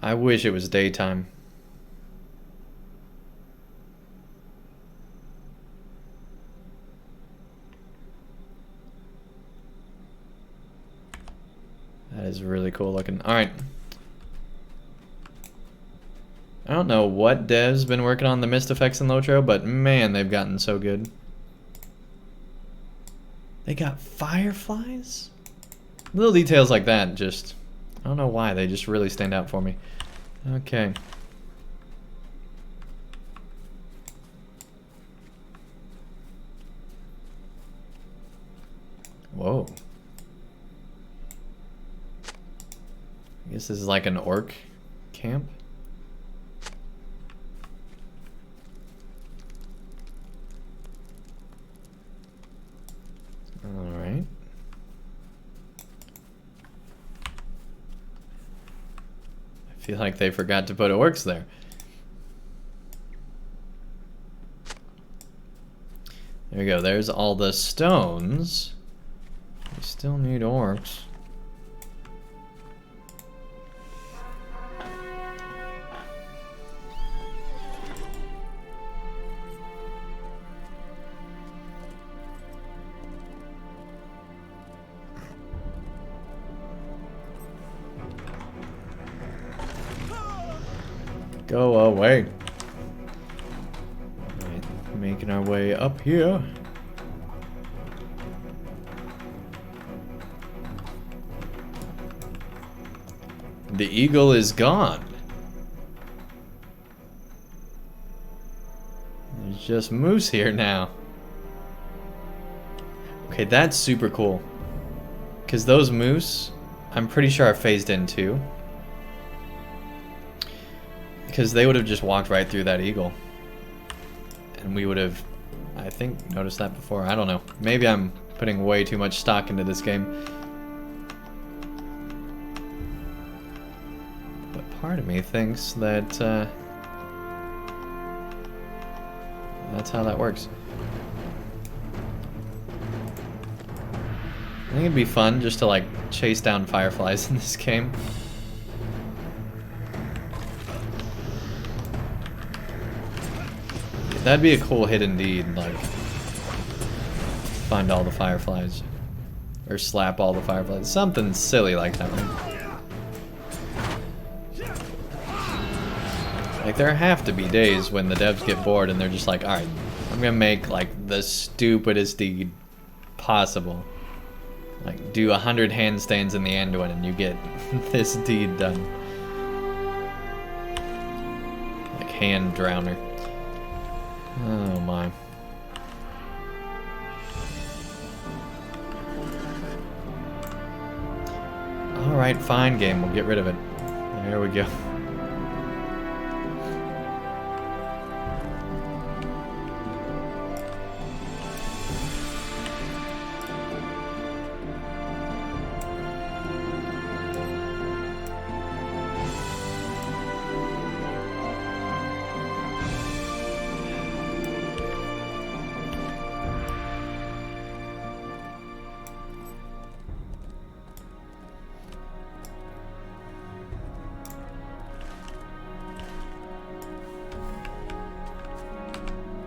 I wish it was daytime. That is really cool looking. Alright. I don't know what dev's been working on the mist effects in LOTRO, but man, they've gotten so good. They got fireflies? Little details like that just... I don't know why, they just really stand out for me. Okay. Whoa. I guess this is like an orc camp. All right. I feel like they forgot to put orcs there. There we go. There's all the stones. We still need orcs. Go away. Right, making our way up here. The eagle is gone. There's just moose here now. Okay, that's super cool. Because those moose, I'm pretty sure are phased in too. Because they would have just walked right through that eagle. And we would have, I think, noticed that before. I don't know. Maybe I'm putting way too much stock into this game. But part of me thinks that that's how that works. I think it'd be fun just to like chase down fireflies in this game. That'd be a cool hit indeed, like, find all the fireflies. Or slap all the fireflies. Something silly like that, right? Like, there have to be days when the devs get bored and they're just like, alright, I'm gonna make, like, the stupidest deed possible. Like, do 100 handstands in the Anduin and you get this deed done. Like, hand drowner. Oh my. Alright, fine game, we'll get rid of it. There we go.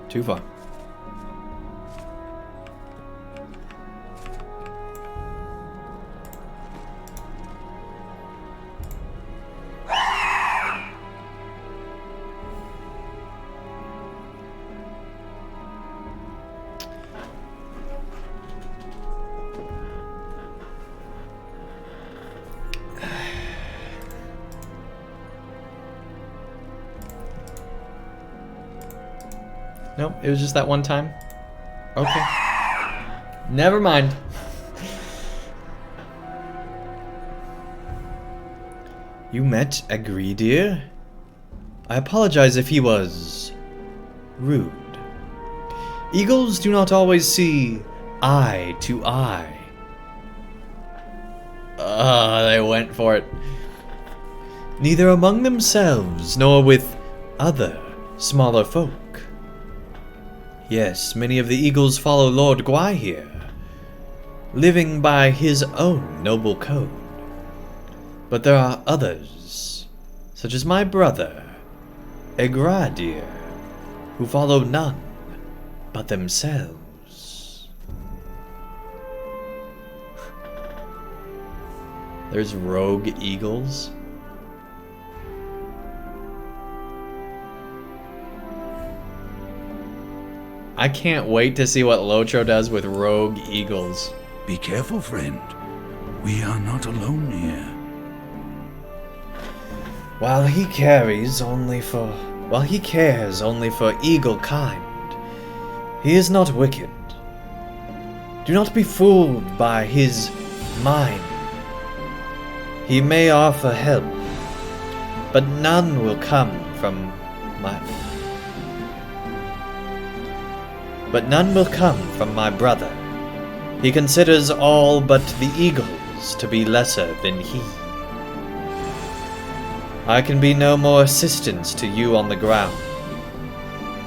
Too far. Nope, it was just that one time. Okay. Never mind. You met Agridir? I apologize if he was rude. Eagles do not always see eye to eye. They went for it. Neither among themselves nor with other smaller folk. Yes, many of the Eagles follow Lord Gwai here, living by his own noble code. But there are others, such as my brother, Egradir, who follow none but themselves. There's rogue eagles. I can't wait to see what LOTRO does with rogue eagles. Be careful, friend. We are not alone here. While he cares only for eagle kind, he is not wicked. Do not be fooled by his mind. He may offer help, but none will come from my brother. He considers all but the eagles to be lesser than he. I can be no more assistance to you on the ground.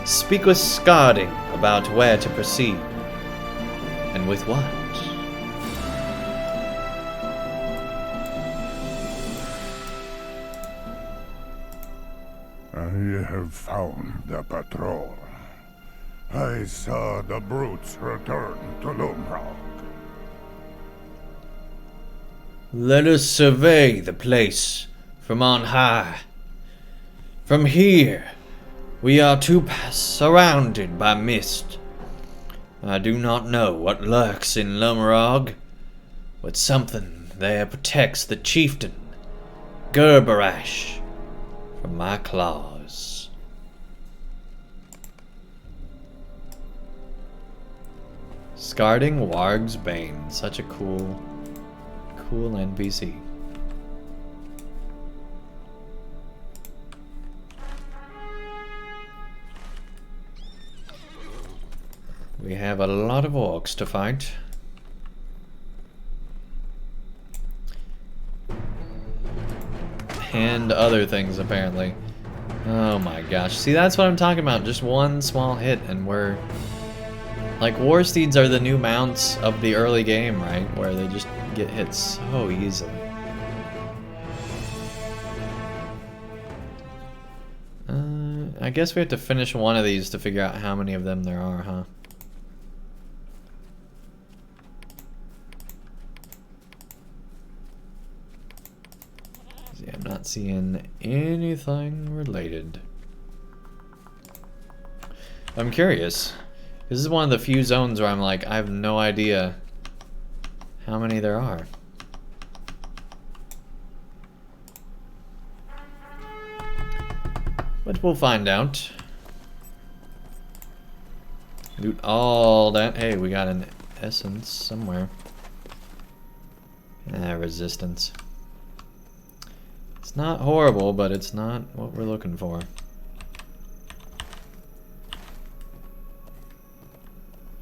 Speak with Skarding about where to proceed, and with what. I have found the patrol. I saw the brutes return to Lumrog. Let us survey the place from on high. From here, we are surrounded by mist. I do not know what lurks in Lumrog, but something there protects the Chieftain, Gerberash, from my claws. Skarding Warg's Bane, such a cool NPC. We have a lot of orcs to fight. And other things, apparently. Oh my gosh. See, that's what I'm talking about. Just one small hit and we're... Like, War Steeds are the new mounts of the early game, right? Where they just get hit so easily. I guess we have to finish one of these to figure out how many of them there are, huh? See, I'm not seeing anything related. I'm curious. This is one of the few zones where I'm like, I have no idea how many there are. But we'll find out. Loot all that. Hey, we got an essence somewhere. Resistance. It's not horrible, but it's not what we're looking for.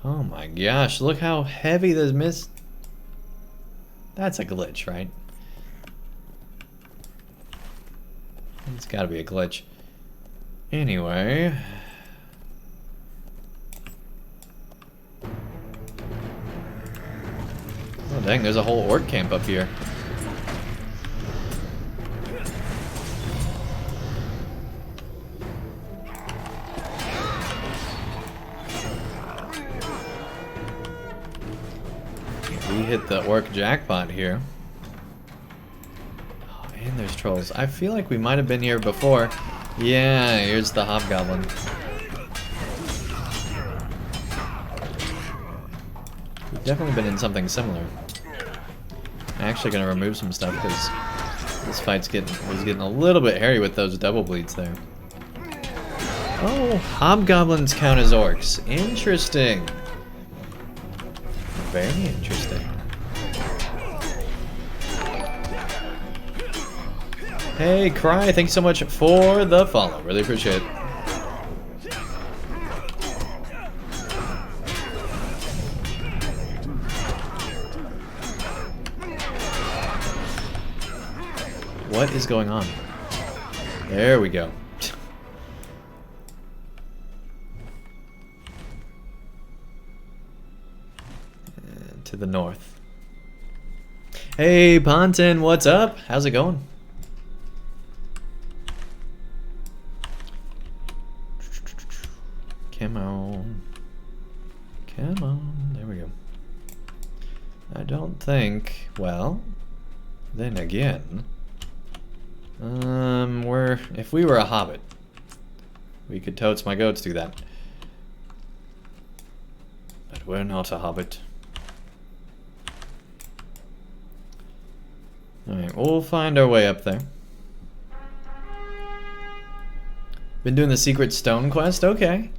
Oh my gosh, look how heavy this mist... That's a glitch, right? It's gotta be a glitch. Anyway... Oh dang, there's a whole orc camp up here. hit the orc jackpot here. Oh, and there's trolls. I feel like we might have been here before. Yeah, here's the hobgoblin. We've definitely been in something similar. I'm actually gonna remove some stuff because this fight's was getting a little bit hairy with those double bleeds there. Oh, hobgoblins count as orcs. Interesting. Very interesting. Hey, Cry, thanks so much for the follow. Really appreciate it. What is going on? There we go. To the north. Hey, Ponton, what's up? How's it going? Come on. Come on. There we go. I don't think... Well, then again... if we were a hobbit, we could totes my goats do that. But we're not a hobbit. Alright, we'll find our way up there. Been doing the secret stone quest? Okay.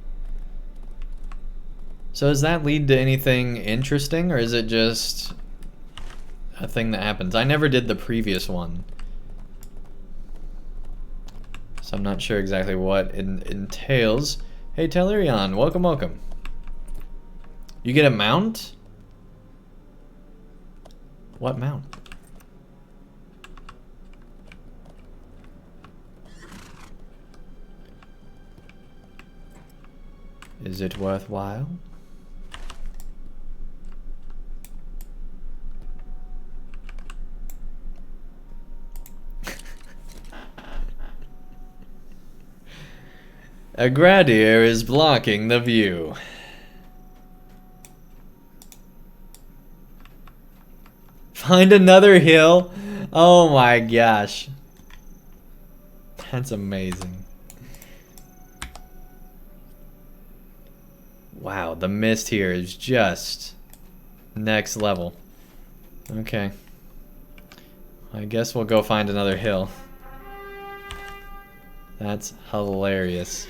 So does that lead to anything interesting, or is it just a thing that happens? I never did the previous one, so I'm not sure exactly what it entails. Hey Telerion, welcome, welcome. You get a mount? What mount? Is it worthwhile? A Gradier is blocking the view. Find another hill? Oh my gosh. That's amazing. Wow, the mist here is just next level. Okay. I guess we'll go find another hill. That's hilarious.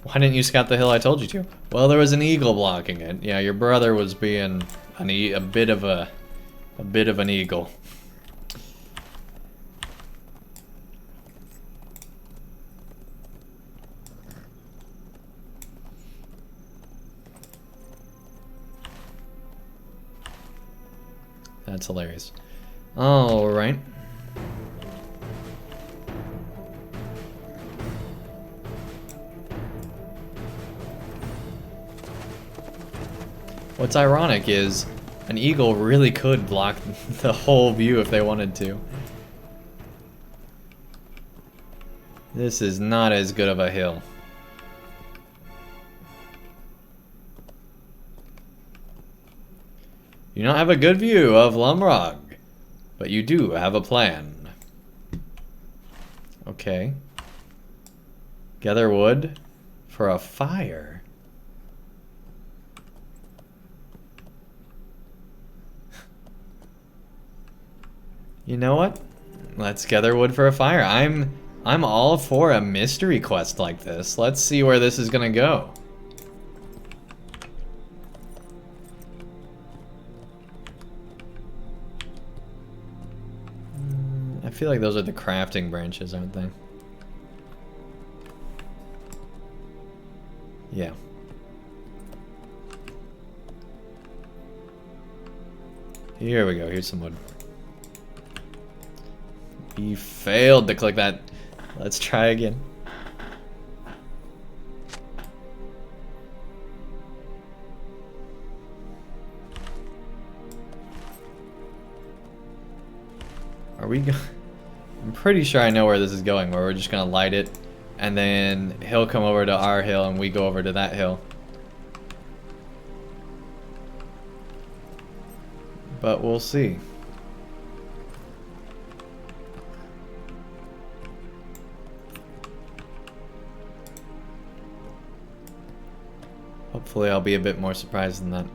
Why didn't you scout the hill I told you to? Well, there was an eagle blocking it. Yeah, your brother was being a bit of an eagle. That's hilarious. All right. What's ironic is an eagle really could block the whole view if they wanted to. This is not as good of a hill. You don't have a good view of Lumrog, but you do have a plan. Okay. Gather wood for a fire. You know what? Let's gather wood for a fire. I'm all for a mystery quest like this. Let's see where this is gonna go. I feel like those are the crafting branches, aren't they? Yeah. Here we go. Here's some wood. You failed to click that. Let's try again. Are we go? I'm pretty sure I know where this is going, where we're just gonna light it and then he'll come over to our hill and we go over to that hill. But we'll see. Hopefully I'll be a bit more surprised than that.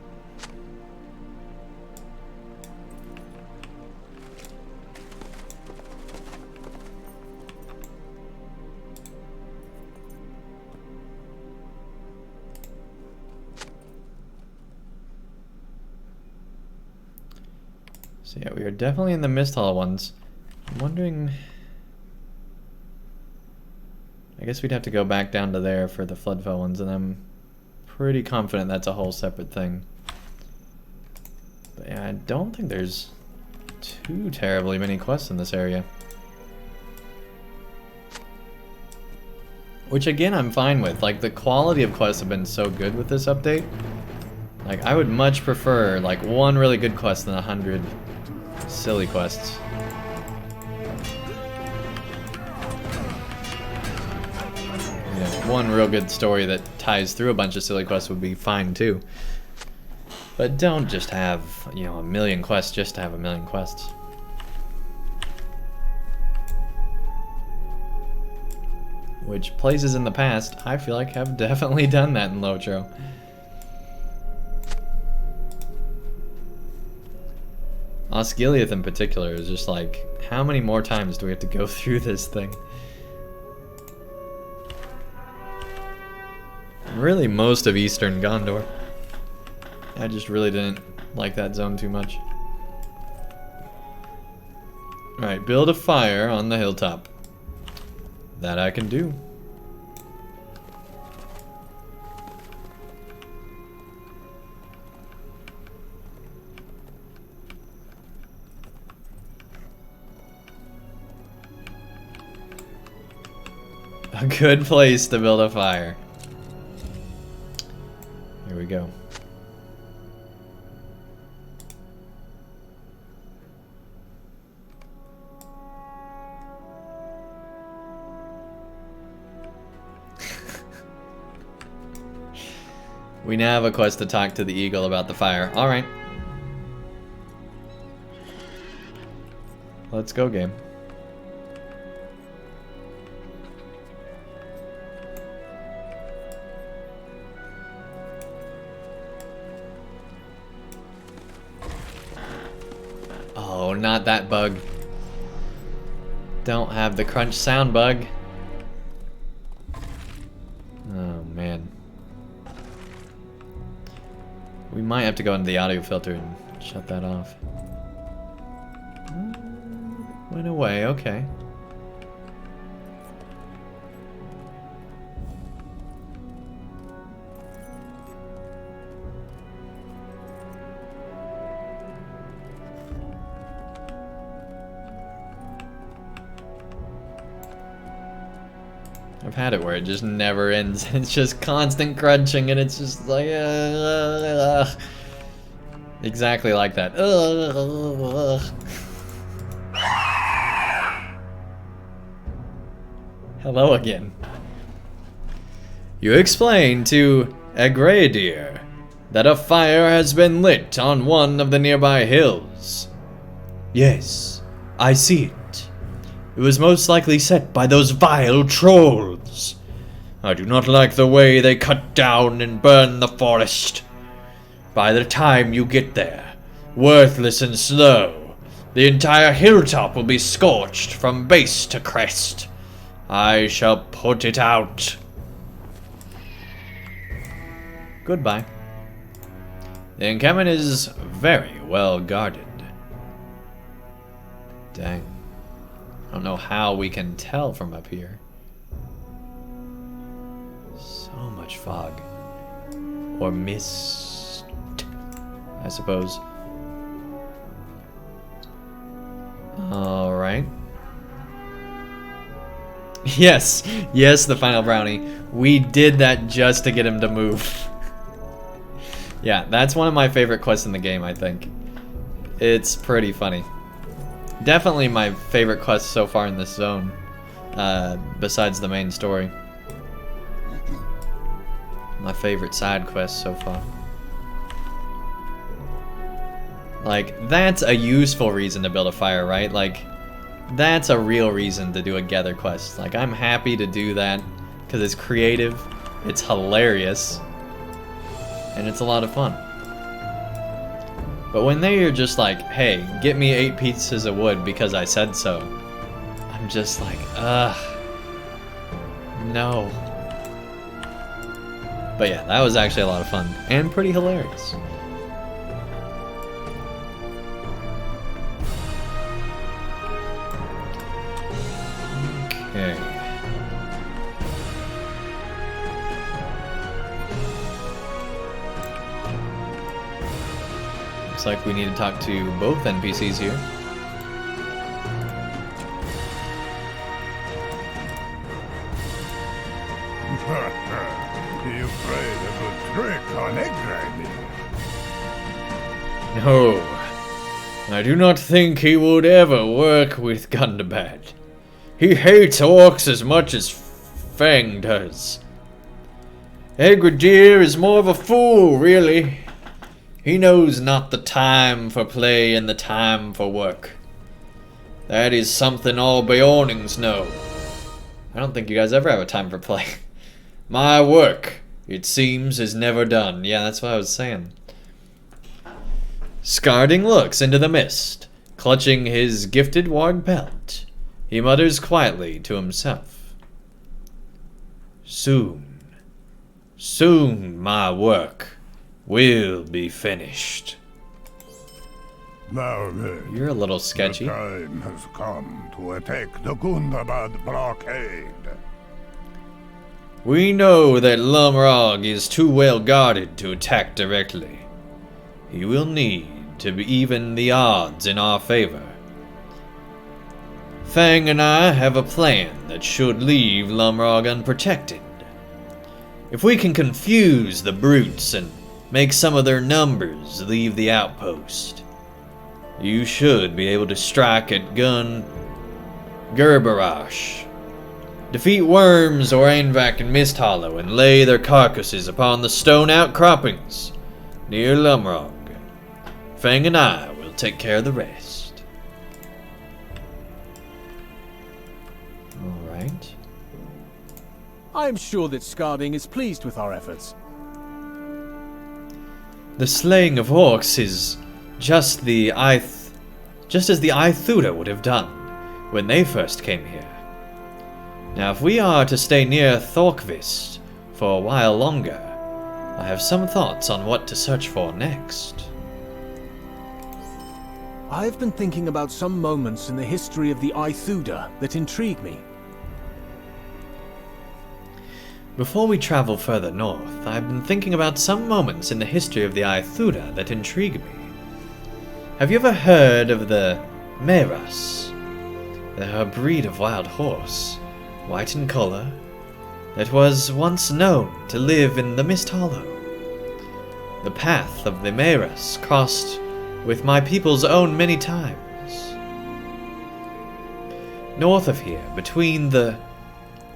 So yeah, we are definitely in the Misthollow ones. I'm wondering... I guess we'd have to go back down to there for the Floodfell ones, and I'm pretty confident that's a whole separate thing. But yeah, I don't think there's too terribly many quests in this area. Which again, I'm fine with. Like, the quality of quests have been so good with this update. Like, I would much prefer, like, one really good quest than 100 silly quests. You know, one real good story that ties through a bunch of silly quests would be fine too. But don't just have, you know, a million quests just to have a million quests. Which places in the past, I feel like, have definitely done that in LOTRO. Osgiliath in particular is just like, how many more times do we have to go through this thing? Really most of Eastern Gondor. I just really didn't like that zone too much. Alright, build a fire on the hilltop. That I can do. A good place to build a fire. Here we go. We now have a quest to talk to the eagle about the fire. Alright. Let's go, game. Oh, not that bug. Don't have the crunch sound bug. Oh, man. We might have to go into the audio filter and shut that off. Went away, okay. I've had it where it just never ends. It's just constant crunching and it's just like exactly like that. Hello again. You explain to Egradir that a fire has been lit on one of the nearby hills. Yes, I see it. It was most likely set by those vile trolls. I do not like the way they cut down and burn the forest. By the time you get there, worthless and slow, the entire hilltop will be scorched from base to crest. I shall put it out. Goodbye. The encampment is very well guarded. Dang. I don't know how we can tell from up here. So much fog. Or mist, I suppose. Alright. Yes, yes, the final brownie. We did that just to get him to move. Yeah, that's one of my favorite quests in the game, I think. It's pretty funny. Definitely my favorite quest so far in this zone, besides the main story. My favorite side quest so far. Like, that's a useful reason to build a fire, right? Like, that's a real reason to do a gather quest. Like, I'm happy to do that because it's creative, it's hilarious, and it's a lot of fun. But when they are just like, hey, get me 8 pieces of wood because I said so, I'm just like, ugh, no. But yeah, that was actually a lot of fun and pretty hilarious. Okay. Looks like we need to talk to both NPCs here. You played a good trick on egg grinding. No, I do not think he would ever work with Gundabad. He hates orcs as much as Fang does. Egredir is more of a fool, really. He knows not the time for play and the time for work. That is something all Beornings know. I don't think you guys ever have a time for play. My work, it seems, is never done. Yeah, that's what I was saying. Skarding looks into the mist, clutching his gifted warg belt. He mutters quietly to himself. Soon, soon my work will be finished. Now then, You're a little sketchy. the time has come to attack the Gundabad blockade. We know that Lumrog is too well guarded to attack directly. He will need to even the odds in our favor. Fang and I have a plan that should leave Lumrog unprotected. If we can confuse the brutes and make some of their numbers leave the outpost, you should be able to strike at Gerberash, defeat Worms or Anvak and Misthollow, and lay their carcasses upon the stone outcroppings near Lumrog. Fang and I will take care of the rest. Alright. I am sure that Skarding is pleased with our efforts. The slaying of orcs is just as the Ithuda would have done when they first came here. Now, if we are to stay near Thorkvist for a while longer, I have some thoughts on what to search for next. I have been thinking about some moments in the history of the Ithuda that intrigue me. Before we travel further north, I've been thinking about some moments in the history of the Ithuda that intrigue me. Have you ever heard of the Meras? They're a breed of wild horse, white in color, that was once known to live in the Misthollow. The path of the Meras crossed with my people's own many times. North of here, between the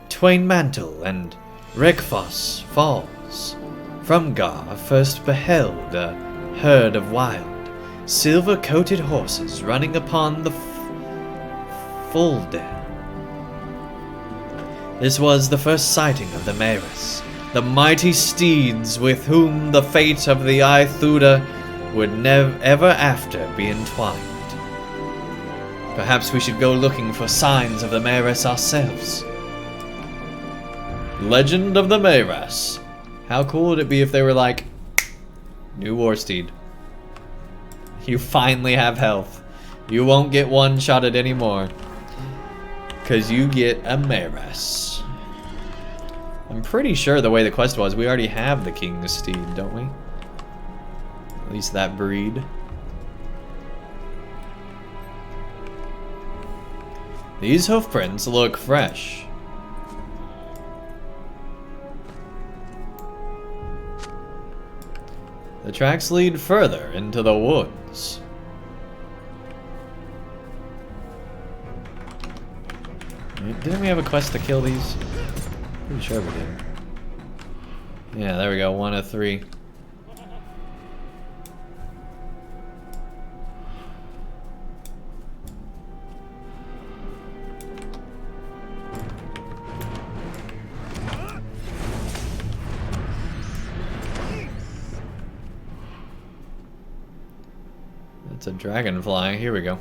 Twain Mantle and Rekfoss Falls, Frumgar first beheld a herd of wild, silver-coated horses running upon the Fulden. This was the first sighting of the Meras, the mighty steeds with whom the fate of the Ithuda would ever after be entwined. Perhaps we should go looking for signs of the Meras ourselves. Legend of the Meras. How cool would it be if they were like, new war steed. You finally have health. You won't get one-shotted anymore. Because you get a Meras. I'm pretty sure the way the quest was, we already have the King's Steed, don't we? At least that breed. These hoofprints look fresh. The tracks lead further into the woods. Didn't we have a quest to kill these? Pretty sure we did. Yeah, there we go. 1 of 3. a dragonfly. Here we go.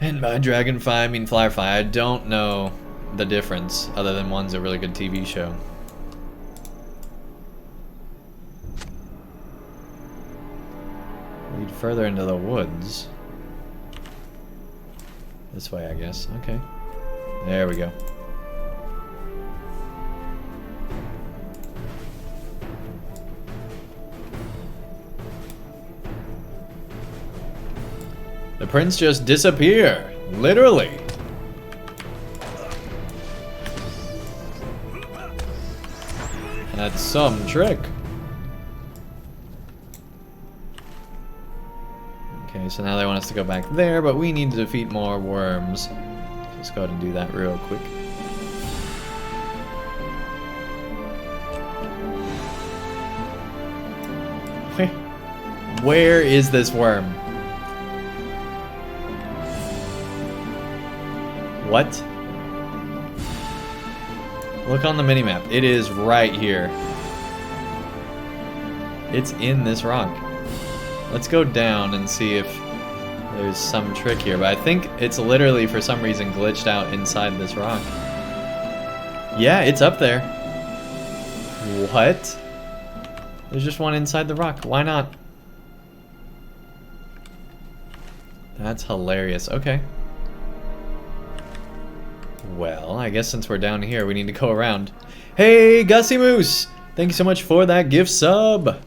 And by dragonfly, I mean firefly. I don't know the difference, other than one's a really good TV show. Lead further into the woods. This way, I guess. Okay. There we go. The prints just disappear. Literally. That's some trick. Okay, so now they want us to go back there, but we need to defeat more worms. Let's go ahead and do that real quick. Where is this worm? What? Look on the minimap. It is right here. It's in this rock. Let's go down and see if there's some trick here. But I think it's literally, for some reason, glitched out inside this rock. Yeah, it's up there. What? There's just one inside the rock. Why not? That's hilarious. Okay. Well, I guess since we're down here, we need to go around. Hey, Gussie Moose! Thank you so much for that gift sub.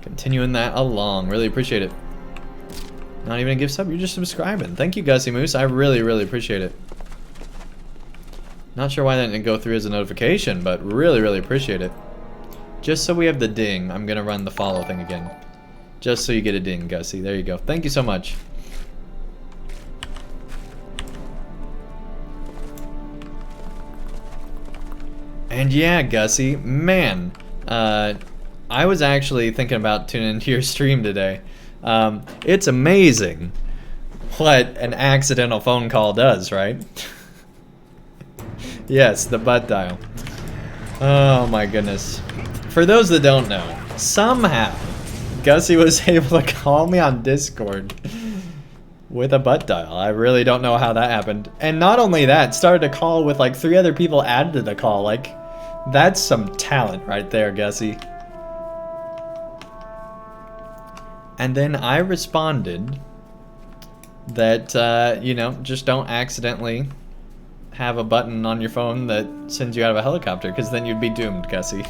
Continuing that along. Really appreciate it. Not even a gift sub, you're just subscribing. Thank you, Gussie Moose. I really, really appreciate it. Not sure why that didn't go through as a notification, but really, really appreciate it. Just so we have the ding, I'm going to run the follow thing again. Just so you get a ding, Gussie. There you go. Thank you so much. And yeah, Gussie, man, I was actually thinking about tuning into your stream today. It's amazing what an accidental phone call does, right? Yes, the butt dial. Oh my goodness. For those that don't know, somehow Gussie was able to call me on Discord with a butt dial. I really don't know how that happened. And not only that, started a call with like 3 other people added to the call. Like, that's some talent right there, Gussie. And then I responded that, you know, just don't accidentally have a button on your phone that sends you out of a helicopter, because then you'd be doomed, Gussie.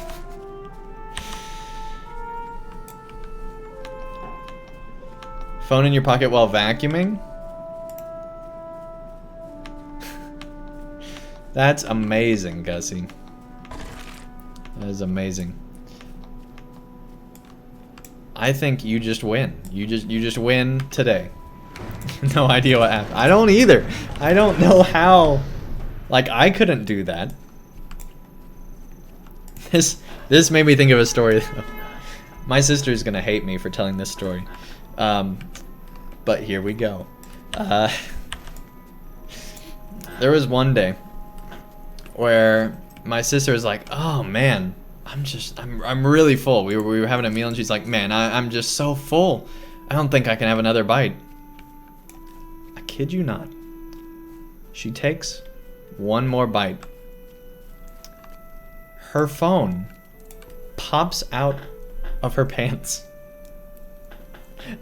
Phone in your pocket while vacuuming? That's amazing, Gussie. That is amazing. I think you just win. You just win today. No idea what happened. I don't either. I don't know how. Like, I couldn't do that. This made me think of a story. My sister's gonna hate me for telling this story. But here we go. There was one day where my sister was like, "Oh man, I'm really full." We were having a meal and she's like, "Man, I'm just so full. I don't think I can have another bite." I kid you not. She takes one more bite. Her phone pops out of her pants.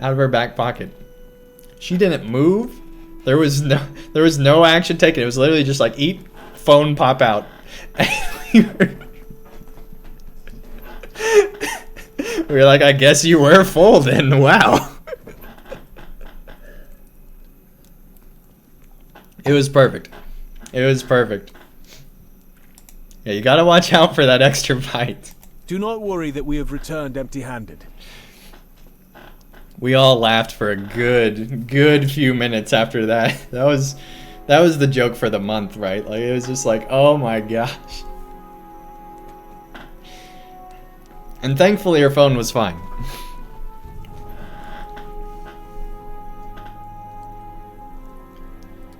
Out of her back pocket. She didn't move. There was no action taken. It was literally just like, eat, phone pop out. We were like, I guess you were full then. Wow. It was perfect. It was perfect. Yeah, you gotta watch out for that extra bite. Do not worry that we have returned empty-handed. We all laughed for a good few minutes after that. That was the joke for the month, right? Like, it was just like, oh my gosh. And thankfully her phone was fine.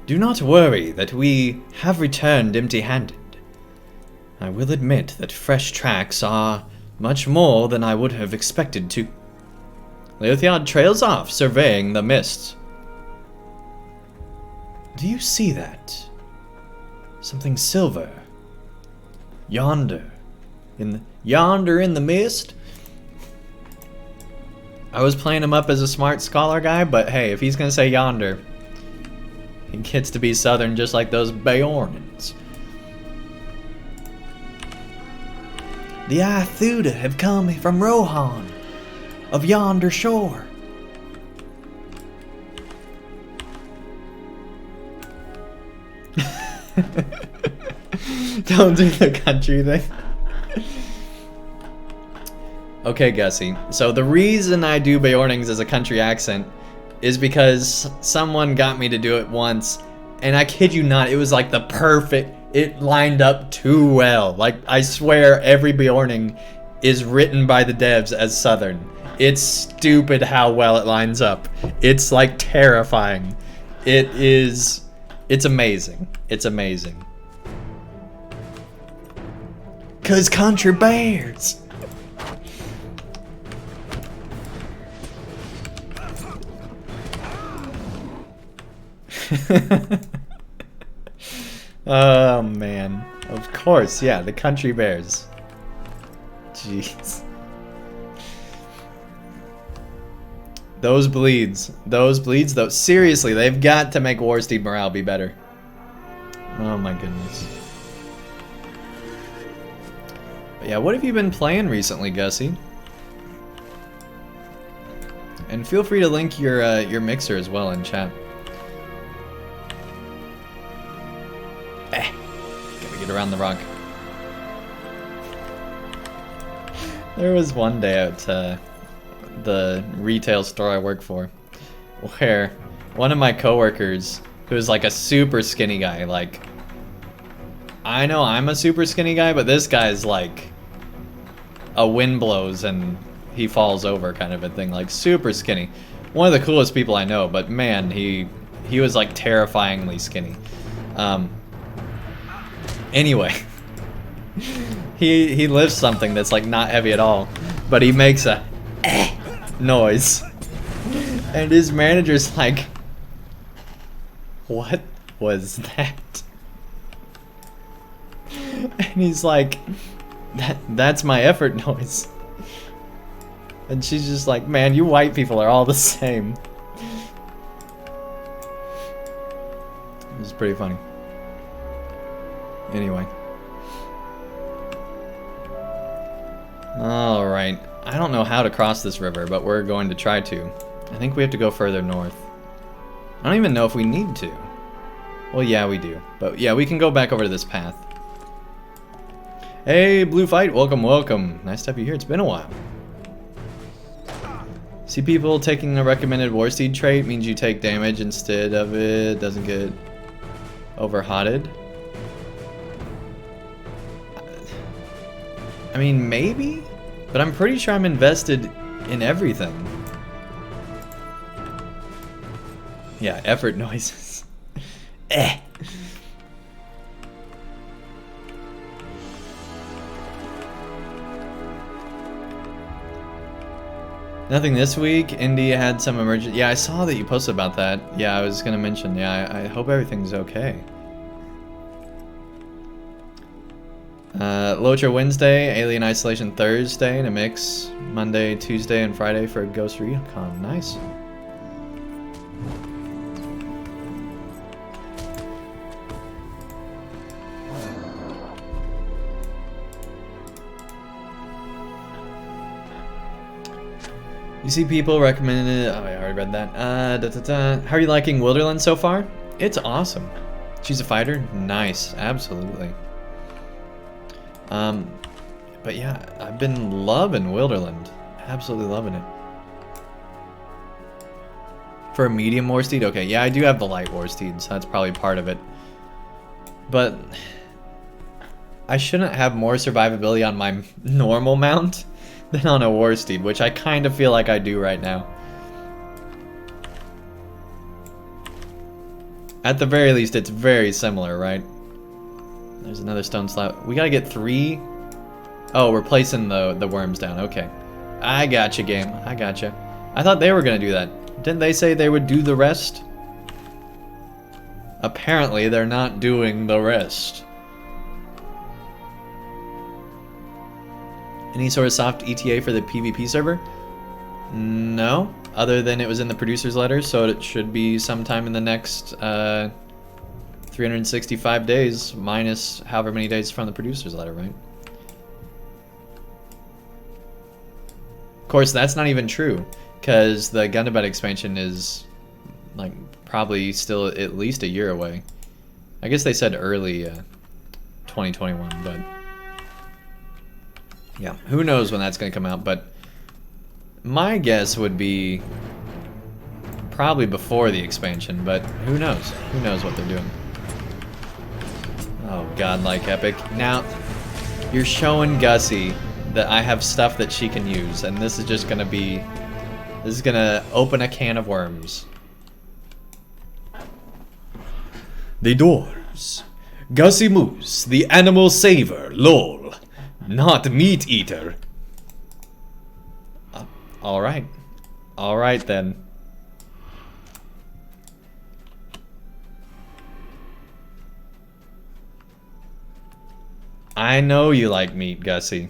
Do not worry that we have returned empty-handed. I will admit that fresh tracks are much more than I would have expected to. Leothiad trails off, surveying the mist. Do you see that? Something silver. Yonder. Yonder in the mist? I was playing him up as a smart scholar guy, but hey, if he's gonna say yonder, he gets to be southern just like those Beornings. The Ithuda have come from Rohan, of yonder shore. Don't do the country thing. Okay, Gussie. So the reason I do Beornings as a country accent is because someone got me to do it once, and I kid you not, it was like the perfect, it lined up too well. Like, I swear every Beorning is written by the devs as Southern. It's stupid how well it lines up. It's like terrifying. It's amazing. It's amazing. 'Cause country bears. Oh man, of course, yeah, the country bears. Jeez. Those bleeds, though, seriously, they've got to make Warsteed morale be better. Oh my goodness. But yeah, what have you been playing recently, Gussie? And feel free to link your mixer as well in chat. Gotta get around the rock. There was one day at the retail store I work for where one of my coworkers, who was like a super skinny guy, like, I know I'm a super skinny guy, but this guy's like a wind blows and he falls over kind of a thing, like super skinny. One of the coolest people I know, but man, he was like terrifyingly skinny. Anyway, he lifts something that's like not heavy at all, but he makes a noise, and his manager's like, "What was that?" And he's like, "That's my effort noise." And she's just like, "Man, you white people are all the same." It was pretty funny. Anyway. Alright. I don't know how to cross this river, but we're going to try to. I think we have to go further north. I don't even know if we need to. Well, yeah, we do. But yeah, we can go back over to this path. Hey, Blue Fight, welcome, welcome. Nice to have you here. It's been a while. See, people taking a recommended Warsteed trait means you take damage instead of it. Doesn't get overhotted. I mean, maybe? But I'm pretty sure I'm invested in everything. Yeah, effort noises. Nothing this week. India had some emergency. Yeah, I saw that you posted about that. Yeah, I was gonna mention. Yeah, I hope everything's okay. LOTRO Wednesday, Alien Isolation Thursday in a mix. Monday, Tuesday, and Friday for Ghost Recon. Nice. You see people recommended it. Oh, I already read that. How are you liking Wilderland so far? It's awesome. She's a fighter? Nice. Absolutely. But yeah, I've been loving Wilderland. Absolutely loving it. For a medium Warsteed? Okay, yeah, I do have the light Warsteed, so that's probably part of it. But I shouldn't have more survivability on my normal mount than on a Warsteed, which I kind of feel like I do right now. At the very least, it's very similar, right? There's another stone slab. We gotta get 3. Oh, we're placing the worms down. Okay. I gotcha, game. I gotcha. I thought they were gonna do that. Didn't they say they would do the rest? Apparently, they're not doing the rest. Any sort of soft ETA for the PvP server? No, other than it was in the producer's letter, so it should be sometime in the next 365 days, minus however many days from the producer's letter, right? Of course, that's not even true, because the Gundabad expansion is, like, probably still at least a year away. I guess they said early 2021, but yeah, who knows when that's going to come out, but my guess would be probably before the expansion, but who knows? Who knows what they're doing? Oh, godlike epic. Now, you're showing Gussie that I have stuff that she can use, and this is just going to be... This is going to open a can of worms. The Dwarfs. Gussie Moose, the animal saver, lol. Not meat eater. Alright. Alright then. I know you like meat, Gussie.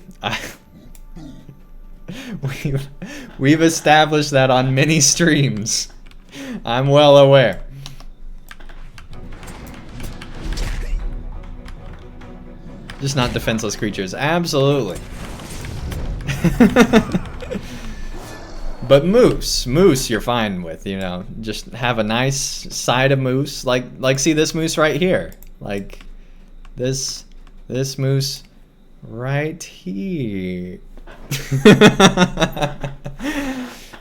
We've established that on many streams. I'm well aware. Just not defenseless creatures. Absolutely. But moose you're fine with, you know. Just have a nice side of moose. Like see this moose right here. Like this moose right here.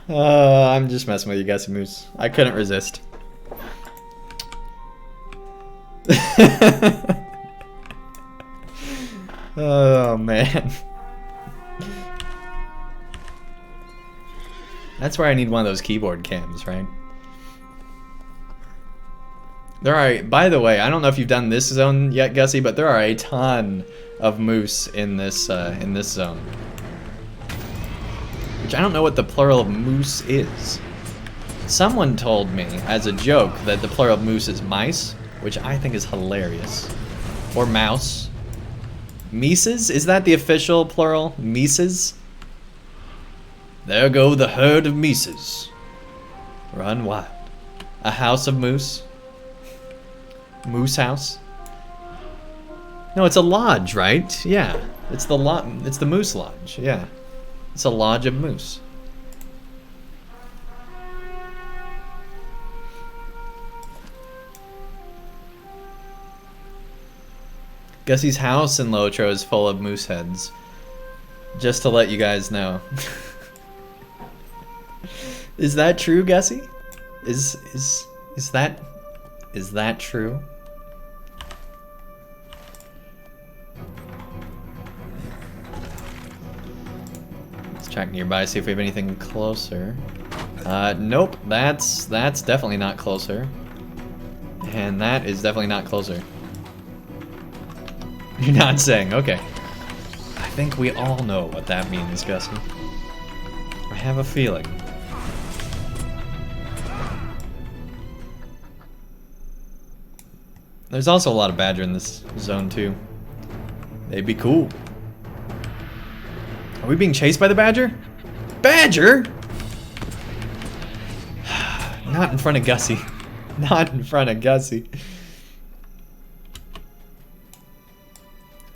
I'm just messing with you, Gussie Moose. I couldn't resist. Oh man. That's where I need one of those keyboard cams, right? There are, by the way, I don't know if you've done this zone yet, Gussie, but there are a ton of moose in this zone. Which I don't know what the plural of moose is. Someone told me, as a joke, that the plural of moose is mice, which I think is hilarious. Or mouse. Mises? Is that the official plural? Mises? There go the herd of Mises. Run wild. A house of moose. Moose house. No, it's a lodge, right? Yeah. It's the moose lodge, yeah. It's a lodge of moose. Gussie's house in LOTRO is full of moose heads. Just to let you guys know. Is that true, Gussie? Is that true? Let's check nearby, see if we have anything closer. Nope, that's definitely not closer. And that is definitely not closer. You're not saying, okay. I think we all know what that means, Gussie. I have a feeling. There's also a lot of badger in this zone too. They'd be cool. Are we being chased by the badger? Badger? Not in front of Gussie. Not in front of Gussie.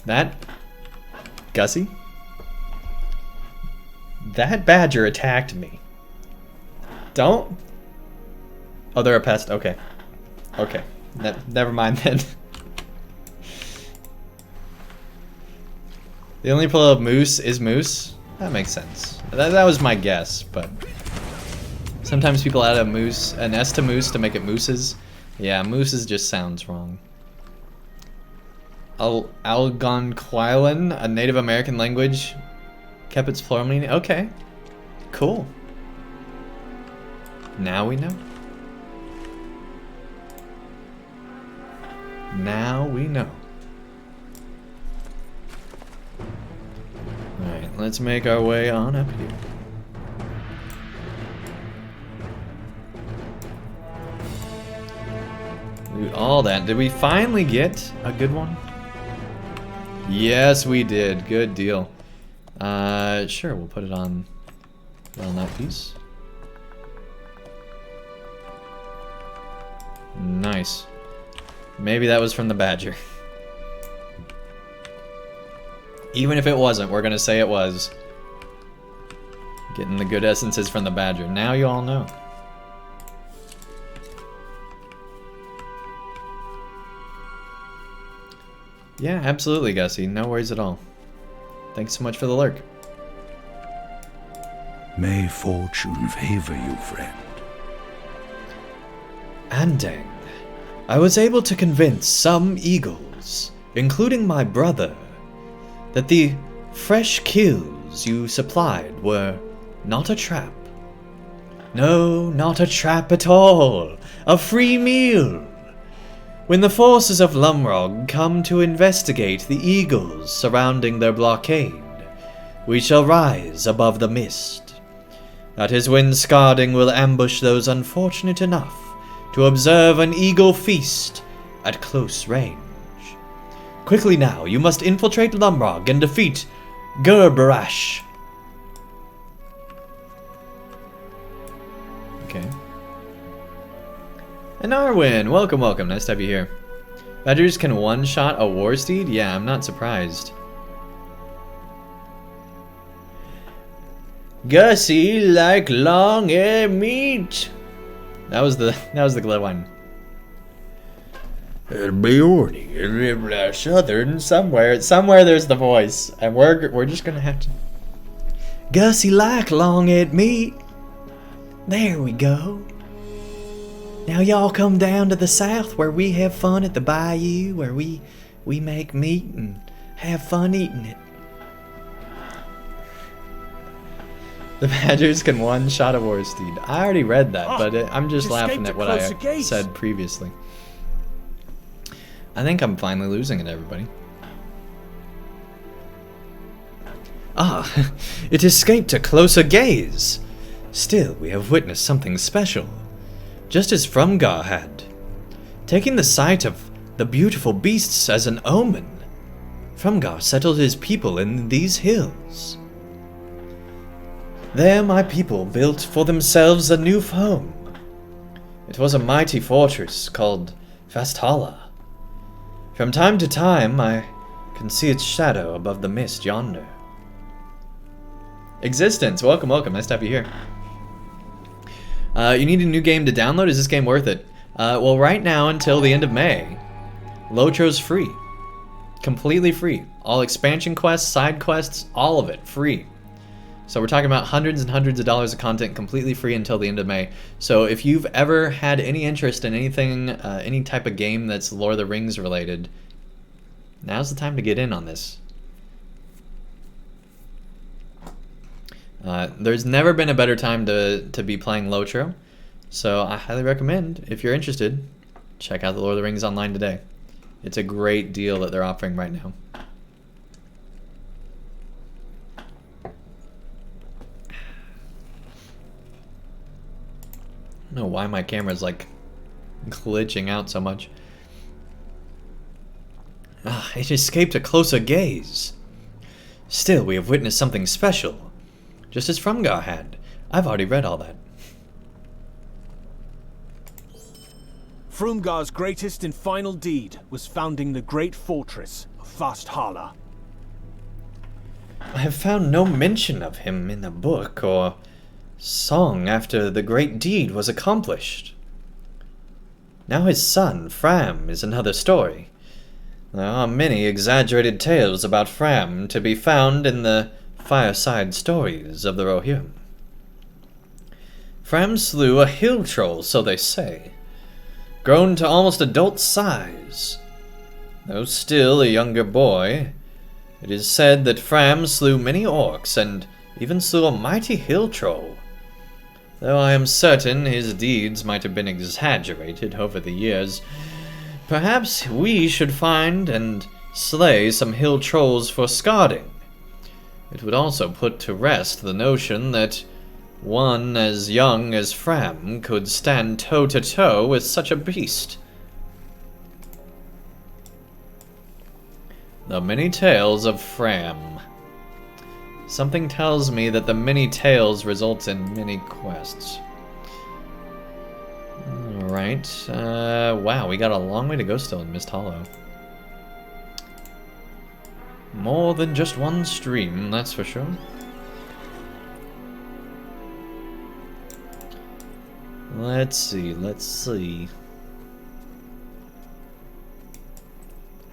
That... Gussie? That badger attacked me. Don't... Oh, they're a pest. Okay. Okay. Never mind then. The only plural of moose is moose? That makes sense. That was my guess, but... Sometimes people add an S to moose to make it mooses. Yeah, mooses just sounds wrong. Algonquin, a Native American language, kept its plural meaning. Okay, cool. Now we know. Now we know. let's make our way on up here. Loot all that. Did we finally get a good one? Yes, we did. Good deal. Sure, we'll put it on that piece. Nice. Maybe that was from the badger. Even if it wasn't, we're gonna say it was. Getting the good essences from the badger. Now you all know. Yeah, absolutely, Gussie. No worries at all. Thanks so much for the lurk. May fortune favor you, friend. Andang, I was able to convince some eagles, including my brother, that the fresh kills you supplied were not a trap. No, not a trap at all. A free meal. When the forces of Lumrog come to investigate the eagles surrounding their blockade, we shall rise above the mist. That is when Skarding will ambush those unfortunate enough to observe an eagle feast at close range. Quickly now, you must infiltrate Lumrog and defeat Gerberash. Okay. And Arwen, welcome, welcome. Nice to have you here. Badgers can one-shot a war steed? Yeah, I'm not surprised. Gussie like long hair meat. That was the glad one. Beorning, southern somewhere there's the voice, and we're just gonna have to. Gussie like long-haired meat. There we go. Now y'all come down to the south where we have fun at the bayou, where we make meat and have fun eating it. The badgers can one-shot a war steed. I already read that, but I'm just laughing at what I said previously. I think I'm finally losing it, everybody. Ah, it escaped a closer gaze. Still, we have witnessed something special. Just as Frumgar had, taking the sight of the beautiful beasts as an omen, Frumgar settled his people in these hills. There my people built for themselves a new home. It was a mighty fortress called Misthollow. From time to time, I can see its shadow above the mist yonder. Existence, welcome, welcome, nice to have you here. You need a new game to download? Is this game worth it? Well, right now until the end of May, LOTRO's free. Completely free. All expansion quests, side quests, all of it free. So we're talking about hundreds and hundreds of dollars of content completely free until the end of May. So if you've ever had any interest in anything, any type of game that's Lord of the Rings related, now's the time to get in on this. There's never been a better time to be playing LOTRO, so I highly recommend, if you're interested, check out the Lord of the Rings Online today. It's a great deal that they're offering right now. I don't know why my camera's like glitching out so much. It escaped a closer gaze. Still, we have witnessed something special. Just as Frumgar had. I've already read all that. Frumgar's greatest and final deed was founding the great fortress of Misthollow. I have found no mention of him in the book or song after the great deed was accomplished. Now his son, Fram, is another story. There are many exaggerated tales about Fram to be found in the fireside stories of the Rohirrim. Fram slew a hill troll, so they say, grown to almost adult size. Though still a younger boy, it is said that Fram slew many orcs and even slew a mighty hill troll. Though I am certain his deeds might have been exaggerated over the years, perhaps we should find and slay some hill trolls for Skarding. It would also put to rest the notion that one as young as Fram could stand toe-to-toe with such a beast. The many tales of Fram. Something tells me that the many tales results in many quests. Alright, wow, we got a long way to go still in Misthollow. More than just one stream, that's for sure. Let's see.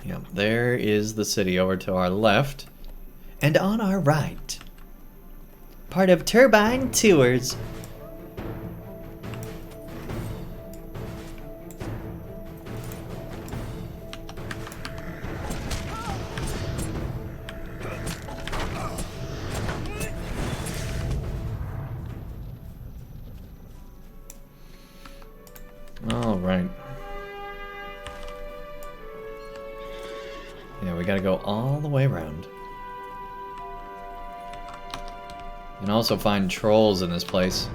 Yep, there is the city over to our left. And on our right. Part of Turbine Tours. All right. Yeah, we gotta go all the way around. And also find trolls in this place.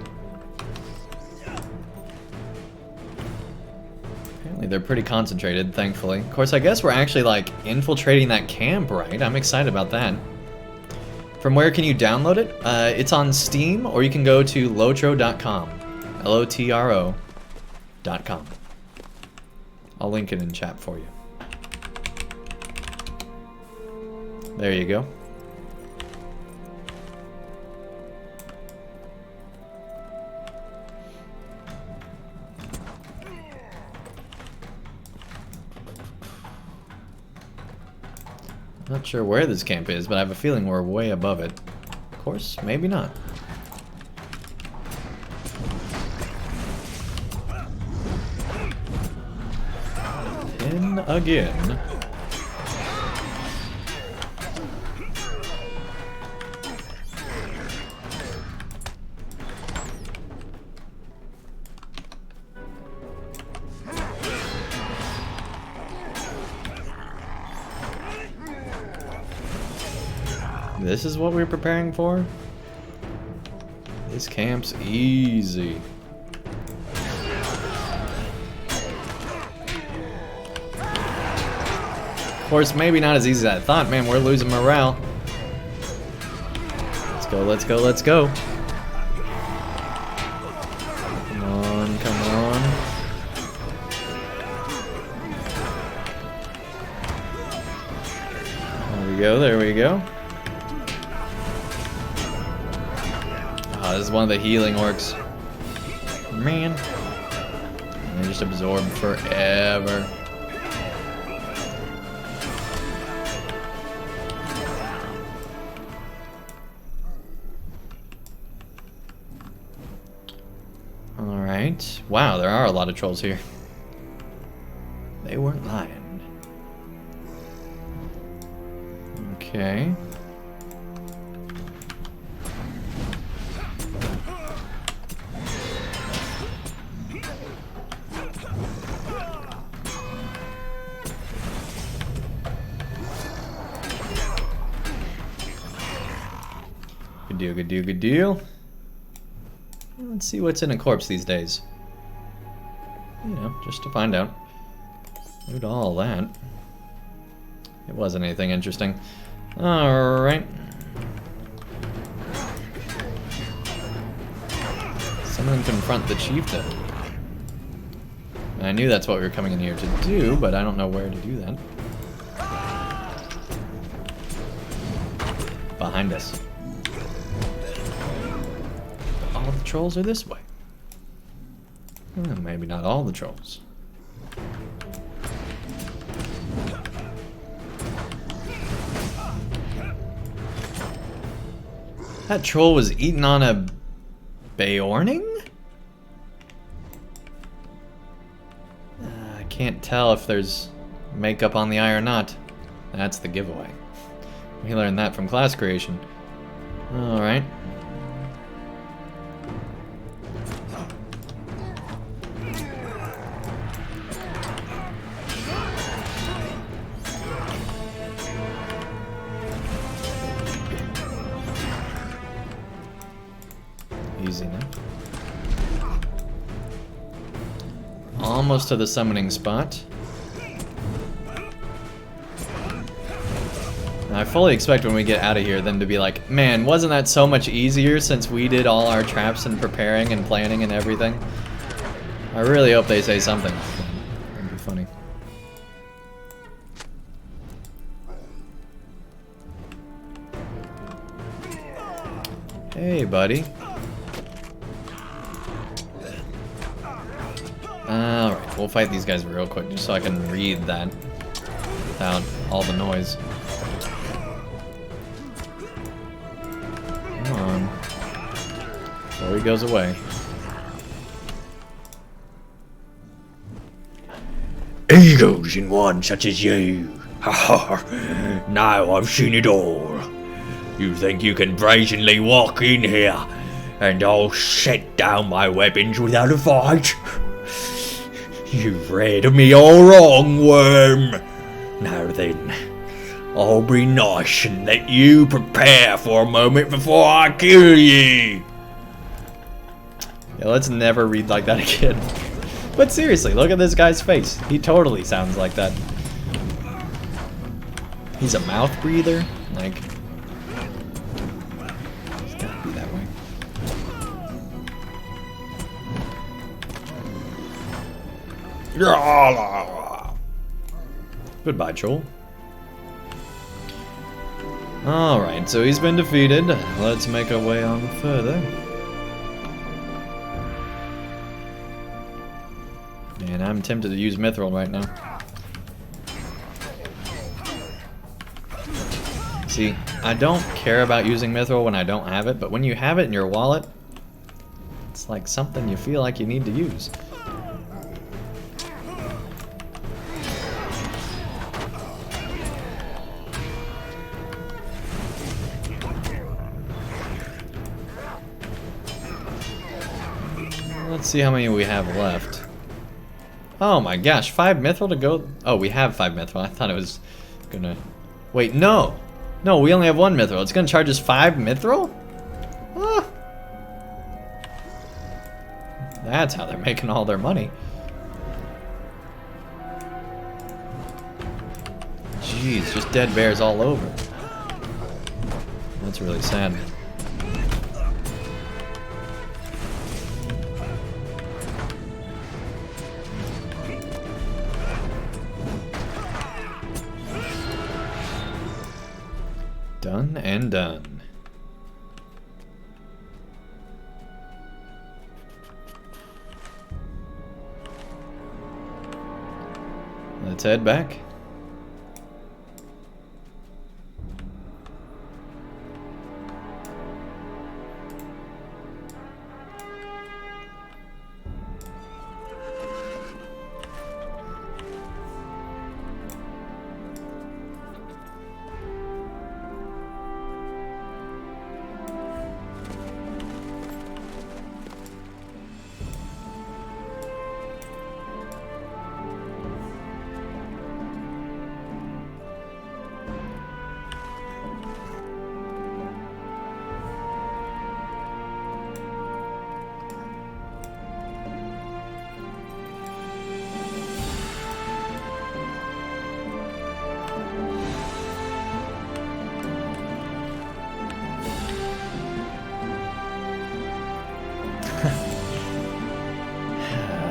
Apparently they're pretty concentrated, thankfully. Of course, I guess we're actually, like, infiltrating that camp, right? I'm excited about that. From where can you download it? It's on Steam, or you can go to LOTRO.com. LOTRO.com. I'll link it in chat for you. There you go. Not sure where this camp is, but I have a feeling we're way above it. Of course, maybe not. In again. This is what we're preparing for? This camp's easy. Of course, maybe not as easy as I thought. Man, we're losing morale. Let's go, let's go, let's go. Come on, come on. There we go, there we go. This is one of the healing orcs. Man. They just absorb forever. Alright. Wow, there are a lot of trolls here. They weren't lying. Okay. Good deal, good deal, good deal. Let's see what's in a corpse these days. You know, just to find out. Loot all that. It wasn't anything interesting. Alright. Someone confront the Chieftain. I knew that's what we were coming in here to do, but I don't know where to do that. Behind us. All the trolls are this way. Well, maybe not all the trolls. That troll was eating on a Beorning? I can't tell if there's makeup on the eye or not. That's the giveaway. We learned that from class creation. Alright. almost to the summoning spot. I fully expect when we get out of here them to be like, man, wasn't that so much easier since we did all our traps and preparing and planning and everything? I really hope they say something. That'd be funny. Hey, buddy. Alright, we'll fight these guys real quick just so I can read that without all the noise. Come on. Before he goes away. Eagles in one such as you. Ha ha. Now I've seen it all. You think you can brazenly walk in here and I'll set down my weapons without a fight? You've read me all wrong, worm. Now then, I'll be nice and let you prepare for a moment before I kill you. Yeah, let's never read like that again. But seriously, look at this guy's face. He totally sounds like that. He's a mouth breather? Like, it's gotta be that way. Goodbye, Joel. Alright, so he's been defeated. Let's make our way on further. And I'm tempted to use Mithril right now. See, I don't care about using Mithril when I don't have it, but when you have it in your wallet, it's like something you feel like you need to use. Let's see how many we have left. Oh my gosh, 5 Mithril to go? Oh, we have 5 Mithril. I thought it was gonna... Wait, no! No, we only have 1 Mithril. It's gonna charge us 5 Mithril? Ah. That's how they're making all their money. Jeez, just dead bears all over. That's really sad. Done and done. Let's head back.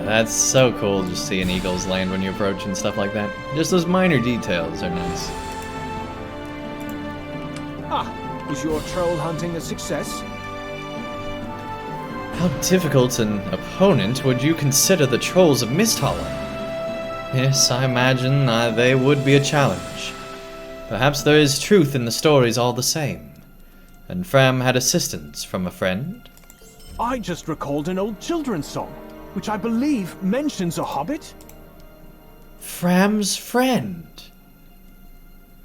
That's so cool, just seeing eagles land when you approach and stuff like that. Just those minor details are nice. Ah, is your troll hunting a success? How difficult an opponent would you consider the trolls of Misthollow? Yes, I imagine they would be a challenge. Perhaps there is truth in the stories all the same. And Fram had assistance from a friend? I just recalled an old children's song, which I believe mentions a hobbit. Fram's friend.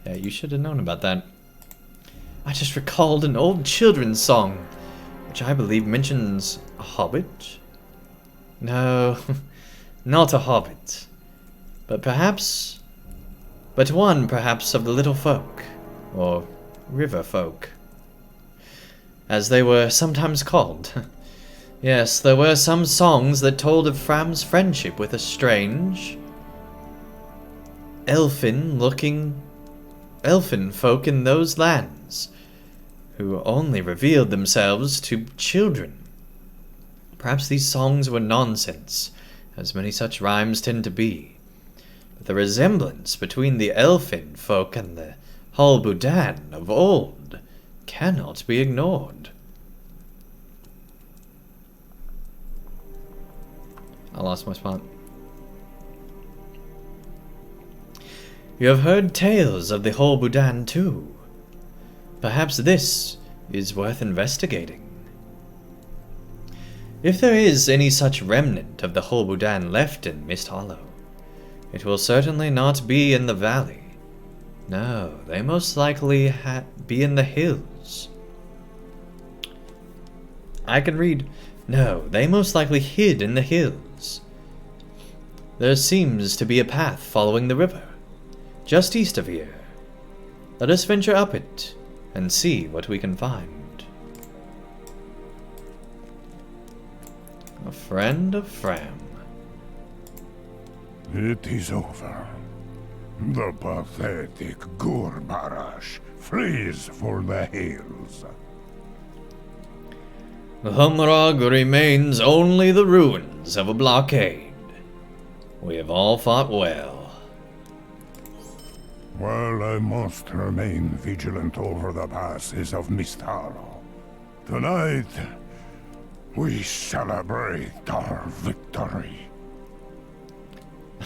Yeah, you should have known about that. I just recalled an old children's song, which I believe mentions a hobbit. No, not a hobbit. But one perhaps of the little folk, or river folk, as they were sometimes called. Yes, there were some songs that told of Fram's friendship with a strange, elfin folk in those lands, who only revealed themselves to children. Perhaps these songs were nonsense, as many such rhymes tend to be. But the resemblance between the elfin folk and the Halbudan of old cannot be ignored. I lost my spot. You have heard tales of the Halbudan too. Perhaps this is worth investigating. If there is any such remnant of the Halbudan left in Misthollow, it will certainly not be in the valley. No, they most likely be in the hills. I can read. No, they most likely hid in the hills. There seems to be a path following the river, just east of here. Let us venture up it and see what we can find. A friend of Fram. It is over. The pathetic Gurbarash flees for the hills. Lumrog remains only the ruins of a blockade. We have all fought well. Well, I must remain vigilant over the passes of Misthollow. Tonight, we celebrate our victory.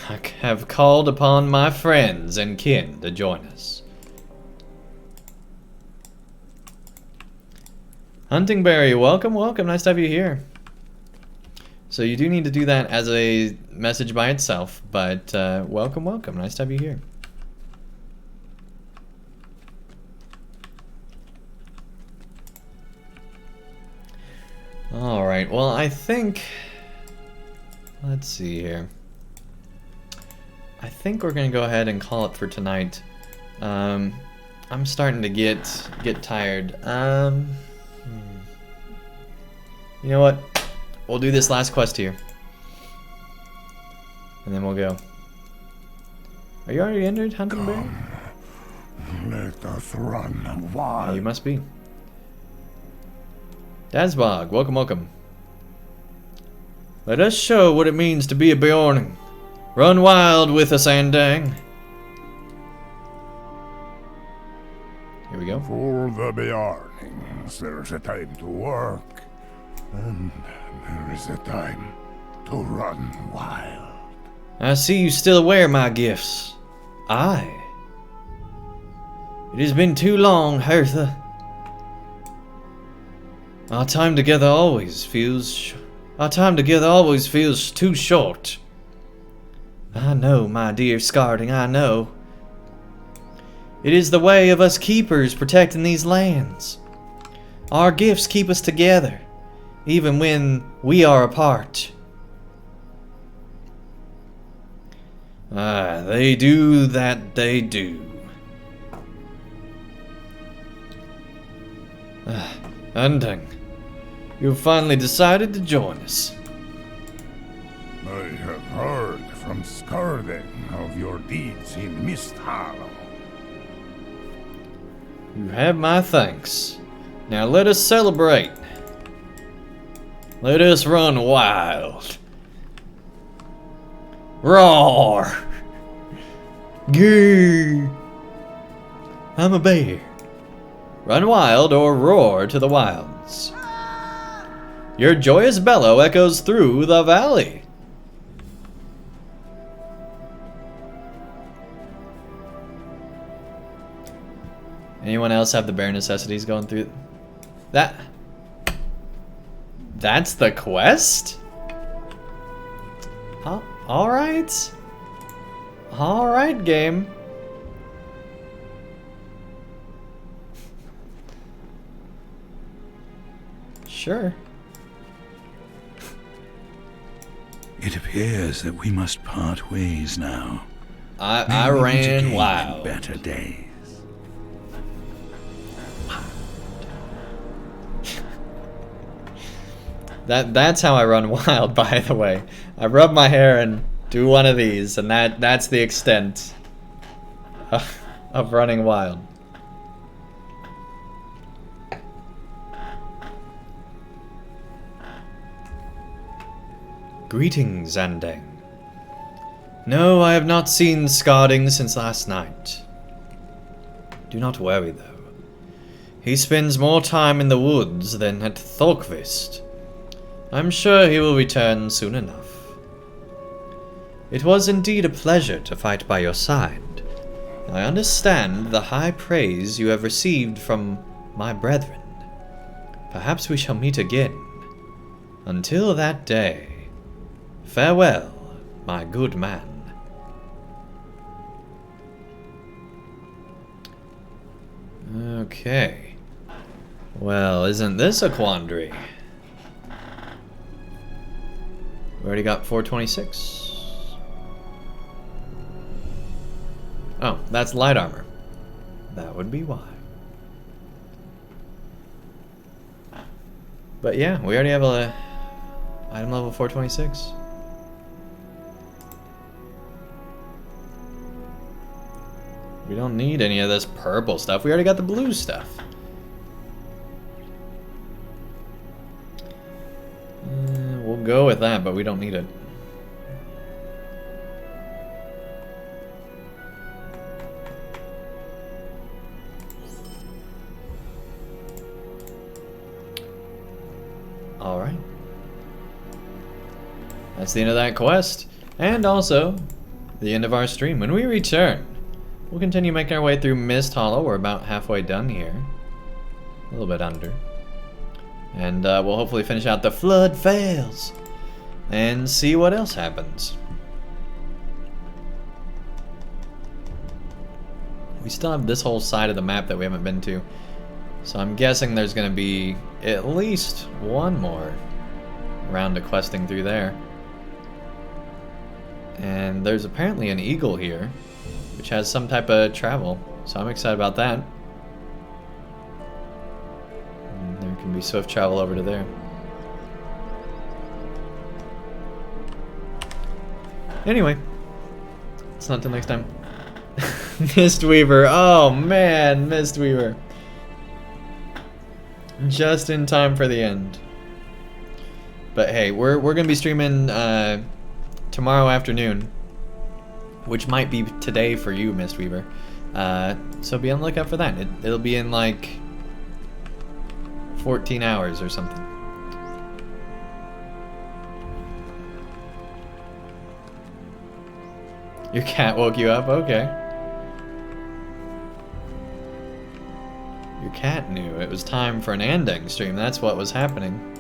I have called upon my friends and kin to join us. Huntingberry, welcome, welcome. Nice to have you here. So you do need to do that as a message by itself, but welcome, welcome. Nice to have you here. Alright, well, I think... Let's see here. I think we're going to go ahead and call it for tonight. I'm starting to get tired. You know what? We'll do this last quest here. And then we'll go. Are you already entered, Huntingberry? Let us run wild. Oh, you must be. Dazbog, welcome, welcome. Let us show what it means to be a Beorning. Run wild with us, Andang. Here we go. For the Beornings, there's a time to work, and there is a time to run wild. I see you still wear my gifts. Aye. It has been too long, Hertha. Our time together always feels too short. I know, my dear Scarding, I know. It is the way of us keepers protecting these lands. Our gifts keep us together, even when we are apart. Ah, they do that, they do. Andang, you've finally decided to join us. I have heard from Scarding of your deeds in Misthollow. You have my thanks. Now let us celebrate. Let us run wild. Roar! Gee! I'm a bear. Run wild or roar to the wilds. Your joyous bellow echoes through the valley. Anyone else have the bare necessities going through that? That's the quest? Huh? Alright. Alright, game. Sure. It appears that we must part ways now. I Maybe ran again in wild. better days. That's how I run wild, by the way. I rub my hair and do one of these, and that's the extent of running wild. Greetings, Andang. No, I have not seen Skarding since last night. Do not worry, though. He spends more time in the woods than at Thorkvist. I'm sure he will return soon enough. It was indeed a pleasure to fight by your side. I understand the high praise you have received from my brethren. Perhaps we shall meet again. Until that day, farewell, my good man. Okay. Well, isn't this a quandary? We already got 426. Oh, that's light armor. That would be why. But yeah, we already have a item level 426. We don't need any of this purple stuff. We already got the blue stuff. We'll go with that, but we don't need it. Alright. That's the end of that quest. And also, the end of our stream. When we return, we'll continue making our way through Misthollow. We're about halfway done here. A little bit under. And we'll hopefully finish out the Flood Fails. And see what else happens. We still have this whole side of the map that we haven't been to. So I'm guessing there's going to be at least one more round of questing through there. And there's apparently an eagle here, which has some type of travel. So I'm excited about that. And there can be swift travel over to there. Anyway, it's not till next time. Mistweaver, oh man, Mistweaver. Just in time for the end. But hey, we're gonna be streaming tomorrow afternoon, which might be today for you, Mistweaver. So be on the lookout for that. It'll be in like 14 hours or something. Your cat woke you up? Okay. Your cat knew it was time for an Andang stream. That's what was happening.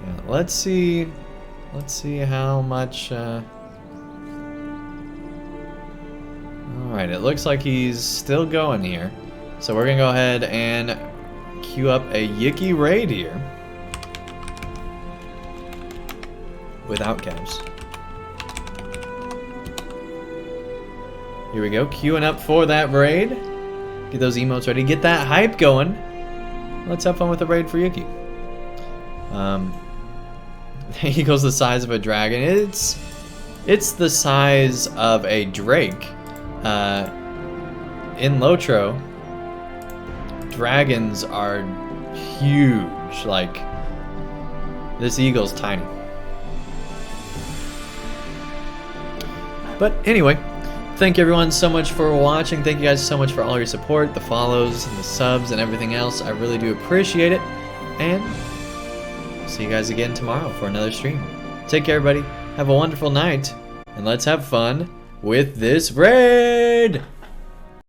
Yeah, let's see how much Alright, it looks like he's still going here. So we're gonna go ahead and queue up a Yicky raid here. Without caps. Here we go, queuing up for that raid. Get those emotes ready, get that hype going. Let's have fun with the raid for Yicky. The eagle's the size of a dragon. It's the size of a drake. In LOTRO, dragons are huge. Like, this eagle's tiny. But anyway, thank you everyone so much for watching. Thank you guys so much for all your support, the follows, and the subs, and everything else. I really do appreciate it. And see you guys again tomorrow for another stream. Take care, everybody. Have a wonderful night. And let's have fun with this raid!